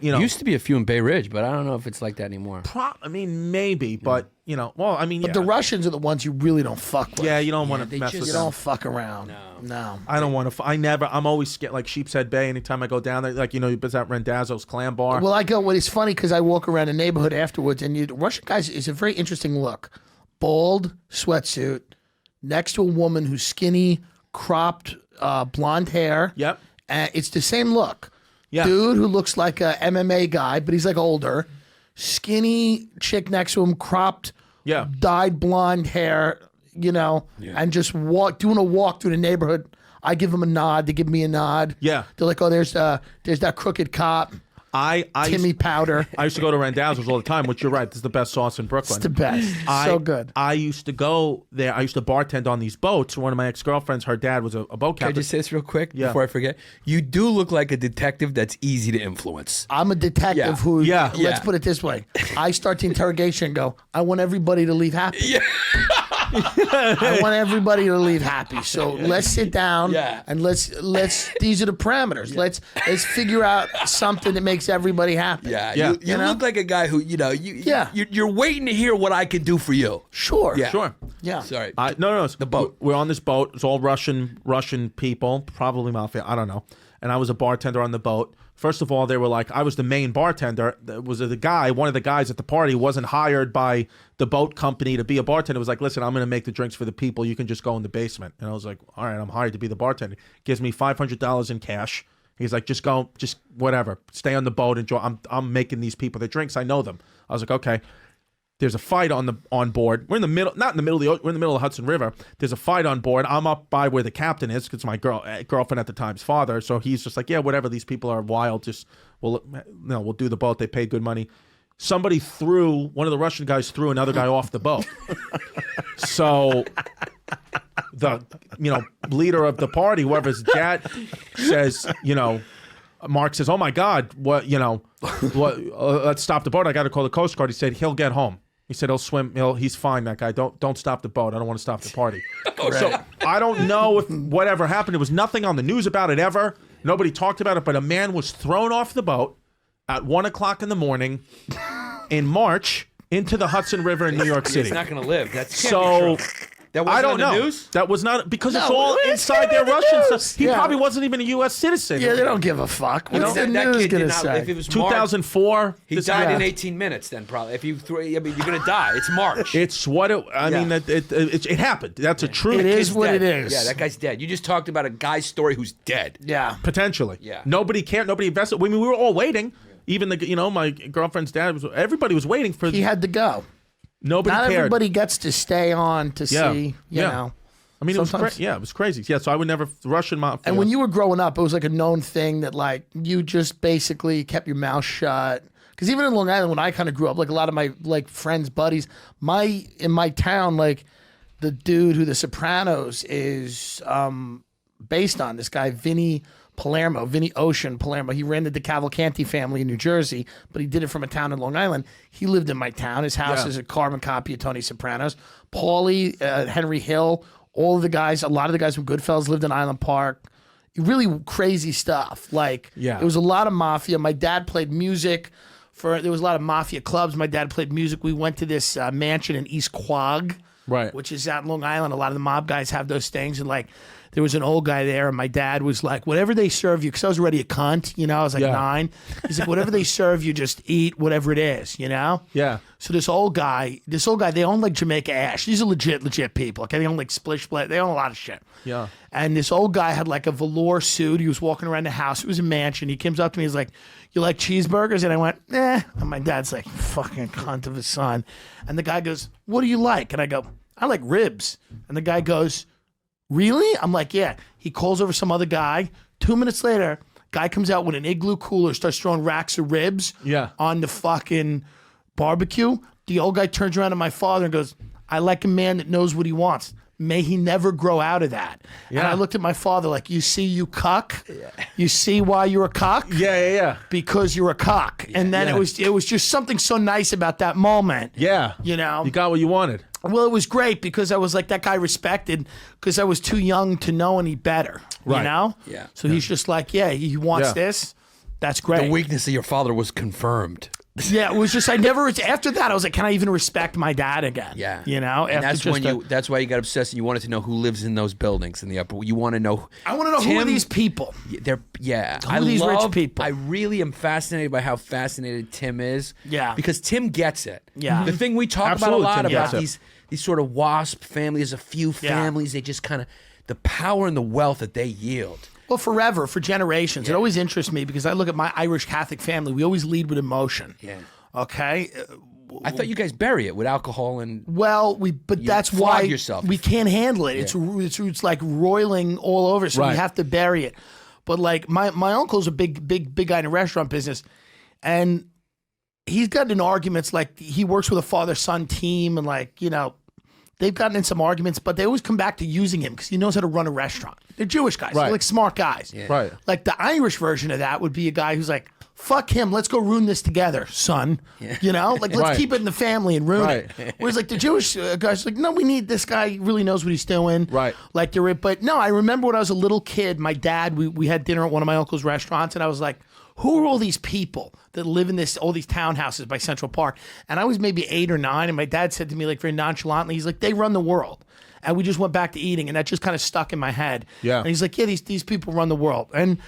You know, Used to be a few in Bay Ridge, but I don't know if it's like that anymore. I mean, maybe, but you know, well, I mean, But the Russians are the ones you really don't fuck with. yeah, you don't want to they mess just- with You them. don't fuck around. No. I don't want to. I'm always scared. Like Sheepshead Bay. Anytime I go down there, like you know, it's at Randazzo's Clam Bar. Well, I go. Well, it's funny because I walk around the neighborhood afterwards, and Russian guys is a very interesting look. Bald sweatsuit, next to a woman who's skinny, cropped, blonde hair. Yep. It's the same look. Yeah. Dude who looks like a MMA guy, but he's like older. Skinny chick next to him, cropped, Yeah. dyed blonde hair, you know, and just doing a walk through the neighborhood. I give them a nod. They give me a nod. Yeah. They're like, oh, there's that crooked cop, I Timmy Powder. I used to go to Randazzo's all the time, which you're right. This is the best sauce in Brooklyn. It's the best. So good. I used to go there. I used to bartend on these boats. One of my ex-girlfriends, her dad was a boat Can I captain. just say this real quick Yeah. before I forget? You do look like a detective that's easy to influence. I'm a detective Yeah. who, Yeah. let's Yeah. put it this way. I start the interrogation and go, I want everybody to leave happy. Yeah. I want everybody to leave happy. So let's sit down Yeah. and let's these are the parameters. Let's figure out something that makes everybody happy. Yeah, Yeah. you know? look like a guy who, you know, Yeah. you're waiting to hear what I can do for you. Sure. Yeah. Sure. Yeah. Sorry. No. The boat. We're on this boat. It's all Russian people, probably mafia. I don't know. and I was a bartender on the boat. First of all, they were like, I was the main bartender. One of the guys at the party wasn't hired by the boat company to be a bartender. It was like, listen, I'm going to make the drinks for the people. You can just go in the basement. And I was like, all right, I'm hired to be the bartender. Gives me $500 in cash. He's like, just go, just whatever, stay on the boat, enjoy. I'm making these people their drinks. I know them. I was like, okay. There's a fight on board. We're in the middle, not in the middle of we're in the middle of the Hudson River. There's a fight on board. I'm up by where the captain is, because my girlfriend at the time's father. So he's just like, yeah, whatever. These people are wild. Just we'll do the boat. They pay good money. One of the Russian guys threw another guy off the boat. So the leader of the party, whoever's dad, says, Mark says, oh my God, let's stop the boat. I got to call the Coast Guard. He said he'll get home. He said he'll swim. He's fine. That guy. Don't stop the boat. I don't want to stop the party. So I don't know if whatever happened. There was nothing on the news about it ever. Nobody talked about it. But a man was thrown off the boat at 1:00 in the morning in March into the Hudson River in New York City. He's not going to live. That's so. That wasn't I don't on the know. News? That was not because it's all inside their Russian stuff. He Yeah. probably wasn't even a U.S. citizen. Yeah, they don't give a fuck. What's the That news kid did gonna not. say? If it was March, 2004. he died in 18 minutes. Then probably, if you throw, I mean, you're going to die. It's March. It's what it. I mean, it happened. That's a true. It is Kid's what dead. it is. Yeah, that guy's dead. You just talked about a guy's story who's dead. Yeah. Potentially. Yeah. Nobody cared. Nobody invested. I mean, we were all waiting. Even my girlfriend's dad everybody was waiting for. He had to go. Nobody Not cared. everybody gets to stay on to see, you know. I mean, it was Sometimes- it was crazy. Yeah, so I would never Russian mafia. And when you were growing up, it was like a known thing that like you just basically kept your mouth shut. Because even in Long Island, when I kind of grew up, like a lot of my like friends, buddies, in my town, like the dude who The Sopranos is based on, this guy Vinny Ocean Palermo. He ran the DeCavalcanti family in New Jersey, but he did it from a town in Long Island. He lived in my town. His house is a carbon copy of Tony Sopranos. Paulie, Henry Hill, all of the guys, a lot of the guys from Goodfellas lived in Island Park. Really crazy stuff. Like, it was a lot of mafia. My dad played music. There was a lot of mafia clubs. My dad played music. We went to this mansion in East Quogue, which is out in Long Island. A lot of the mob guys have those things. And like, there was an old guy there, and my dad was like, whatever they serve you, because I was already a cunt, I was like 9. He's like, whatever they serve you, just eat whatever it is, Yeah. So this old guy, they own like Jamaica Ash. These are legit people. Okay, they own like Splish Split. They own a lot of shit. Yeah. And this old guy had like a velour suit. He was walking around the house. It was a mansion. He comes up to me. He's like, you like cheeseburgers? And I went, eh. And my dad's like, fucking cunt of a son. And the guy goes, what do you like? And I go, I like ribs. And the guy goes, really? I'm like, yeah. He calls over some other guy. 2 minutes later, guy comes out with an Igloo cooler, starts throwing racks of ribs on the fucking barbecue. The old guy turns around to my father and goes, I like a man that knows what he wants. May he never grow out of that. And I looked at my father like, you see, you cuck? You see why you're a cock? Yeah. Because you're a cock. And then it was just something so nice about that moment. Yeah. You got what you wanted. Well, it was great because I was like, that guy respected, because I was too young to know any better. Right. Yeah. So he's just like, he wants this. That's great. The weakness of your father was confirmed. Yeah, it was just after that I was like, can I even respect my dad again? Yeah. And that's why you got obsessed and you wanted to know who lives in those buildings in the upper. You want to know. I want to know who are these people. Who are these rich people? I really am fascinated by how fascinated Tim is. Yeah. Because Tim gets it. Yeah. The thing we talk Absolutely, about a lot Tim about gets these sort of WASP families, a few families, they just kind of, the power and the wealth that they yield. Well, forever, for generations. It always interests me because I look at my Irish Catholic family. We always lead with emotion. Yeah. Okay? I thought you guys bury it with alcohol and. Well, but that's flog why yourself. we can't handle it. It's like roiling all over, so we have to bury it. But like my uncle's a big guy in the restaurant business, and he's gotten in arguments. Like, he works with a father-son team, and like, they've gotten in some arguments, but they always come back to using him because he knows how to run a restaurant. They're Jewish guys. They're like smart guys. Yeah. Right. Like the Irish version of that would be a guy who's like, fuck him, let's go ruin this together, son. Like, let's keep it in the family and ruin it. Whereas like the Jewish guys are like, no, we need this guy, he really knows what he's doing. Right. Like but no, I remember when I was a little kid, my dad, we had dinner at one of my uncle's restaurants, and I was like, who are all these people that live in all these townhouses by Central Park? And I was maybe 8 or 9, and my dad said to me, like, very nonchalantly, he's like, they run the world. And we just went back to eating, and that just kind of stuck in my head. Yeah. And he's like, yeah, these people run the world. And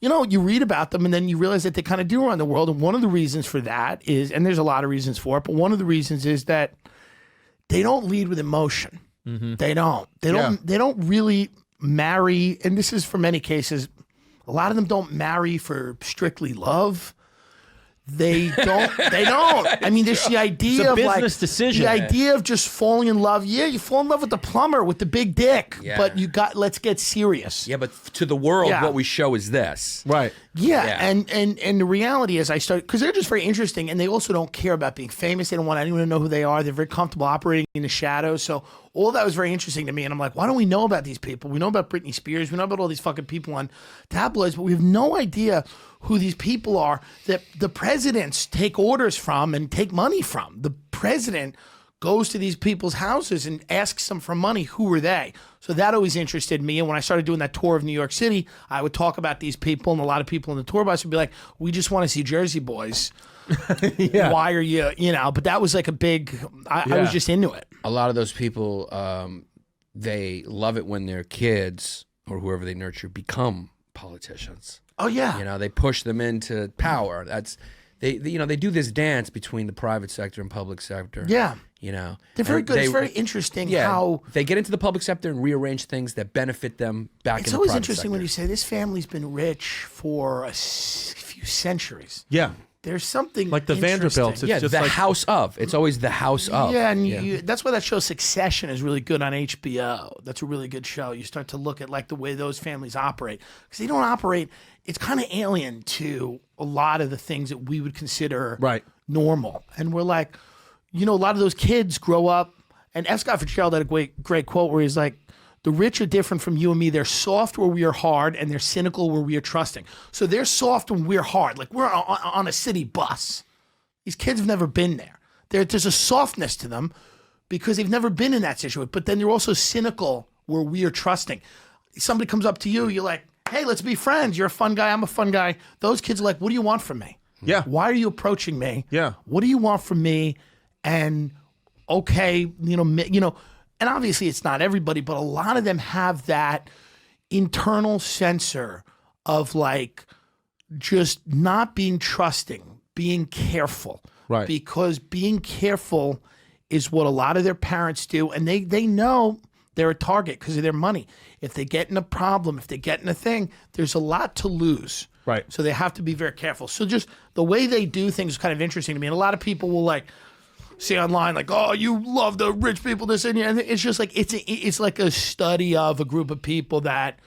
you know, you read about them and then you realize that they kind of do run the world. And one of the reasons for that is, and there's a lot of reasons for it, but one of the reasons is that they don't lead with emotion. They don't. They don't really marry, and this is for many cases, a lot of them don't marry for strictly love. They don't. I mean, there's the idea of business like decision. the idea of just falling in love. Yeah, you fall in love with the plumber with the big dick, Yeah. but let's get serious. Yeah, but to the world, Yeah. what we show is this. Right. Yeah, Yeah. and the reality is I started, because they're just very interesting, and they also don't care about being famous. They don't want anyone to know who they are. They're very comfortable operating in the shadows. So all that was very interesting to me, and I'm like, why don't we know about these people? We know about Britney Spears. We know about all these fucking people on tabloids, but we have no idea who these people are that the presidents take orders from and take money from. The president goes to these people's houses and asks them for money. Who are they? So that always interested me. And when I started doing that tour of New York City, I would talk about these people, and a lot of people in the tour bus would be like, we just want to see Jersey Boys. Why are you know? But that was like a big, I was just into it. A lot of those people, they love it when their kids or whoever they nurture become politicians. Oh, yeah. You know, they push them into power. That's they do this dance between the private sector and public sector. Yeah. You know, They're very And good. It's very interesting how they get into the public sector and rearrange things that benefit them back in it's the always private interesting sector. when you say this family's been rich for a few centuries. Yeah. There's something Like the Vanderbilts. interesting. It's yeah, just the like, house of. It's always the house of. Yeah, and that's why that show Succession is really good on HBO. That's a really good show. You start to look at like the way those families operate, because they don't operate. It's kind of alien to a lot of the things that we would consider Right. normal. And we're like, you know, a lot of those kids grow up. And F. Scott Fitzgerald had a great quote where he's like, the rich are different from you and me. They're soft where we are hard, and they're cynical where we are trusting. So they're soft when we're hard. Like we're on a city bus. These kids have never been there. There's a softness to them because they've never been in that situation. But then they're also cynical where we are trusting. Somebody comes up to you, you're like, hey, let's be friends. You're a fun guy. I'm a fun guy. Those kids are like, what do you want from me? Yeah. Why are you approaching me? Yeah. What do you want from me? And okay, you know, and obviously it's not everybody, but a lot of them have that internal sensor of like just not being trusting, being careful. Right. Because being careful is what a lot of their parents do, and they know they're a target because of their money. If they get in a problem, if they get in a thing, there's a lot to lose. Right. So they have to be very careful. So just the way they do things is kind of interesting to me. And a lot of people will like say online like, "Oh, you love the rich people this and that." And it's just like it's like a study of a group of people that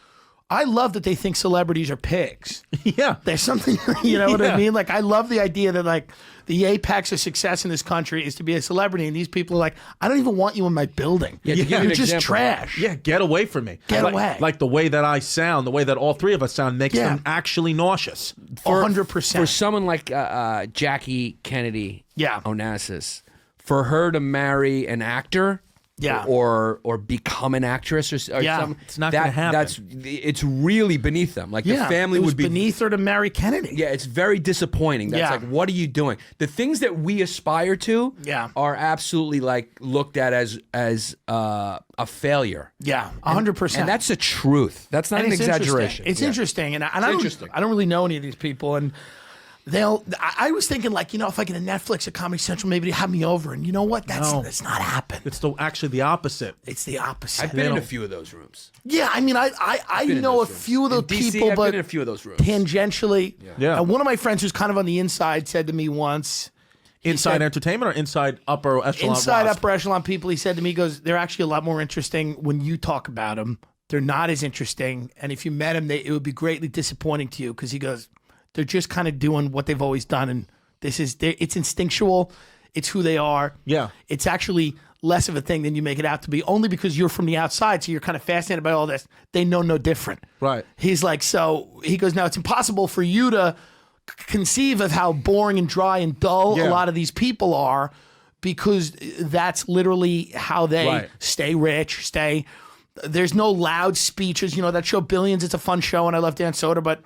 I love that they think celebrities are pigs. Yeah. There's something, you know what I Yeah. mean? Like I love the idea that like the apex of success in this country is to be a celebrity, and these people are like, I don't even want you in my building. Yeah, to give you You're an just example. trash. Yeah, get away from me. Get like, away. Like the way that I sound, the way that all three of us sound makes Yeah. them actually nauseous. 100%. For someone like Jackie Kennedy Yeah. Onassis, for her to marry an actor, Yeah. or become an actress, or Yeah. something, It's not gonna happen. It's really beneath them. Like the family it was would be beneath her to marry Kennedy. Yeah, it's very disappointing. That's Yeah. like, what are you doing? The things that we aspire to Yeah. are absolutely like looked at as a failure. Yeah, 100%. And that's the truth. That's not And an it's interesting. exaggeration. It's Yeah. interesting, and I interesting. don't really know any of these people, and I was thinking like, you know, if I get a Netflix at Comedy Central, maybe they have me over, and you know what? That's not happened. It's actually the opposite. It's the opposite. I've been in a few of those rooms. Yeah, I mean, I Been in know a those rooms. few of those In DC, people, I've but been in a few of those rooms. tangentially. Yeah. And one of my friends who's kind of on the inside said to me once, Inside said- entertainment or inside upper echelon? inside wasp? upper echelon people, he said to me, he goes, they're actually a lot more interesting when you talk about them. They're not as interesting. And if you met them, it would be greatly disappointing to you, because he goes, they're just kind of doing what they've always done. And it's instinctual. It's who they are. Yeah. It's actually less of a thing than you make it out to be, only because you're from the outside. So you're kind of fascinated by all this. They know no different. Right. He's like, so he goes, now it's impossible for you to conceive of how boring and dry and dull a Yeah. lot of these people are, because that's literally how they Right. stay rich, there's no loud speeches. You know, that show Billions, it's a fun show, and I love Dan Soder, but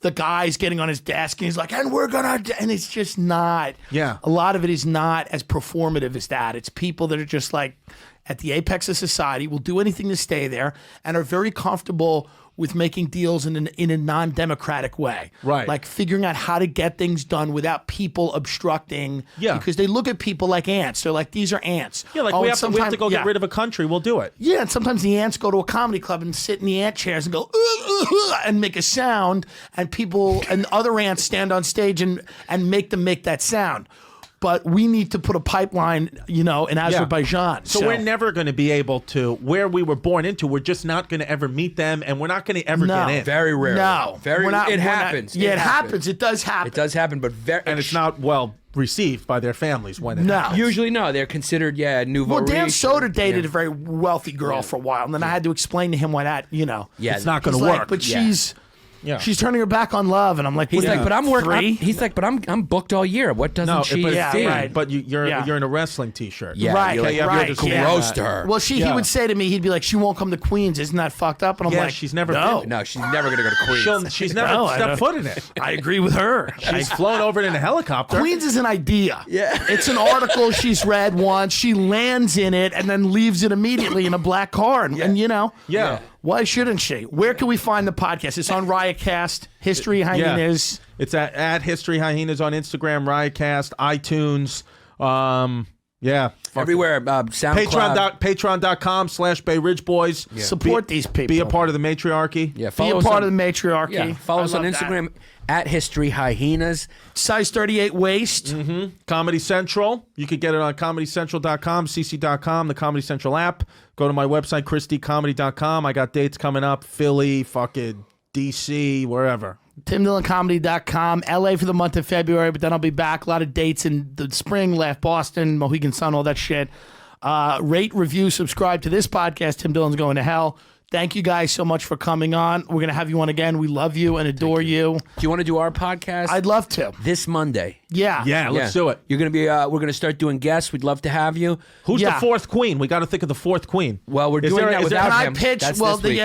the guy's getting on his desk and he's like, and we're gonna, and it's just not. Yeah. A lot of it is not as performative as that. It's people that are just like at the apex of society, will do anything to stay there, and are very comfortable with making deals in a non-democratic way. Right. Like figuring out how to get things done without people obstructing. Yeah. Because they look at people like ants. They're like, these are ants. Yeah, like Oh, we and have to go yeah. get rid of a country. We'll do it. Yeah, and sometimes the ants go to a comedy club and sit in the ant chairs and go and make a sound, and people and other ants stand on stage and make them make that sound. But we need to put a pipeline, in Azerbaijan. So we're never going to be able to, where we were born into, we're just not going to ever meet them, and we're not going to ever No. get in. Very rare. No, Very. we're not- It we're not- happens. Yeah, it happens. It does happen. It does happen, but very. And it's not well received by their families when it No. happens. Usually, no. They're considered, nouveau Well, Dan riche. Soder dated a very wealthy girl for a while, and then I had to explain to him why that, Yeah, It's not going He's to like, work. but Yeah. she's turning her back on love, and I'm like, He's what like, are you, but I'm working. 3? He's like, but I'm booked all year. What doesn't no, she but, Yeah, see? right. but you're Yeah. you're in a wrestling T-shirt. Yeah, Right, you're like, right, you're yeah. gross to her. Well, he Yeah. would say to me, he'd be like, she won't come to Queens. Isn't that fucked up? And I'm Yeah, like, she's never no. been. No, she's never gonna go to Queens. She's never No, I stepped don't- foot in it. I agree with her. She's flown over it in a helicopter. Queens is an idea. Yeah. It's an article she's read once. She lands in it and then leaves it immediately in a black car. And Yeah. why shouldn't she? Where can we find the podcast? It's on Riotcast, History Hyenas. It's at History Hyenas on Instagram, Riotcast, iTunes. Everywhere. SoundCloud. Patreon.com/Bay Ridge Boys. Support these people. Be a part of the matriarchy. Yeah, Be follow a us part on, of the matriarchy. Yeah, follow I us on love that. Instagram at History Hyenas. Size 38 waist. Comedy Central. You could get it on ComedyCentral.com, CC.com, the Comedy Central app. Go to my website, ChristyComedy.com. I got dates coming up. Philly, fucking DC, wherever. TimDillonComedy.com. LA for the month of February, but then I'll be back. A lot of dates in the spring, left Boston, Mohegan Sun, all that shit. Rate, review, subscribe to this podcast. Tim Dillon's Going to Hell. Thank you guys so much for coming on. We're going to have you on again. We love you and adore you. Do you want to do our podcast? I'd love to. this Monday. Yeah. Yeah, let's do it. You're gonna be. We're gonna start doing guests. We'd love to have you. Who's Yeah. the fourth queen? We got to think of the fourth queen. Well, we're Is doing there- that is there- without Can I him. pitch? That's Well, this week.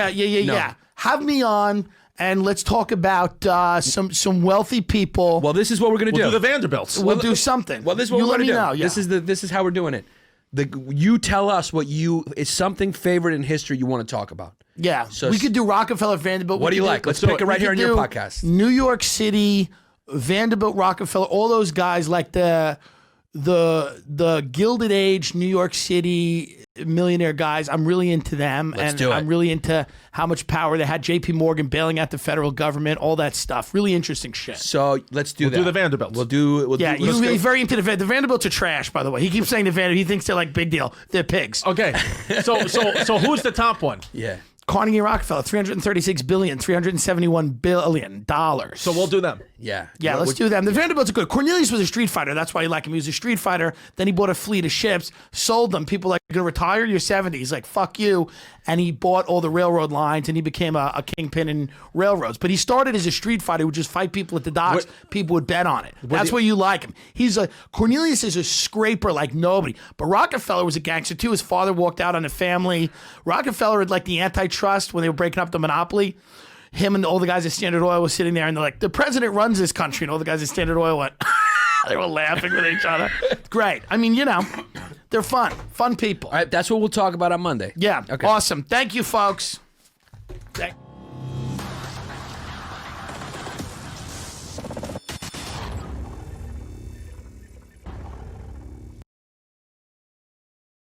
No. yeah. Have me on and let's talk about some wealthy people. Well, this is what we're gonna We'll do. do the Vanderbilts. We'll do something. Well, this is what you we're let gonna me do. know. Yeah. This is how we're doing it. You tell us what is something favorite in history you want to talk about. Yeah, So we could do Rockefeller, Vanderbilt. What We do you could like? Let's do pick it. it right we here on could your do podcast. New York City, Vanderbilt, Rockefeller, all those guys like the Gilded Age New York City millionaire guys. I'm really into them. Let's and do it. I'm really into how much power they had. JP Morgan bailing out the federal government, all that stuff. Really interesting shit. So let's do that. do the Vanderbilts. We'll do. Yeah, let's he's go- very into the Vanderbilts are trash, by the way. He keeps saying the Vanderbilt. He thinks they're like big deal. They're pigs. Okay, so who's the top one? Yeah. Carnegie and Rockefeller, $336 billion, $371 billion. So we'll do them. Yeah. Yeah, let's do them. The Vanderbilts are good. Cornelius was a street fighter. That's why you like him. He was a street fighter. Then he bought a fleet of ships, sold them. People like, you're going to retire? You're 70. He's like, fuck you. And he bought all the railroad lines, and he became a kingpin in railroads. But he started as a street fighter who would just fight people at the docks. People would bet on it. That's why you like him. Cornelius is a scraper like nobody. But Rockefeller was a gangster too. His father walked out on a family. Rockefeller had like the antitrust when they were breaking up the monopoly. Him and all the guys at Standard Oil was sitting there, and they're like, the president runs this country. And all the guys at Standard Oil went, they were laughing with each other. Great. I mean, they're fun. Fun people. All right. That's what we'll talk about on Monday. Yeah. Okay. Awesome. Thank you, folks.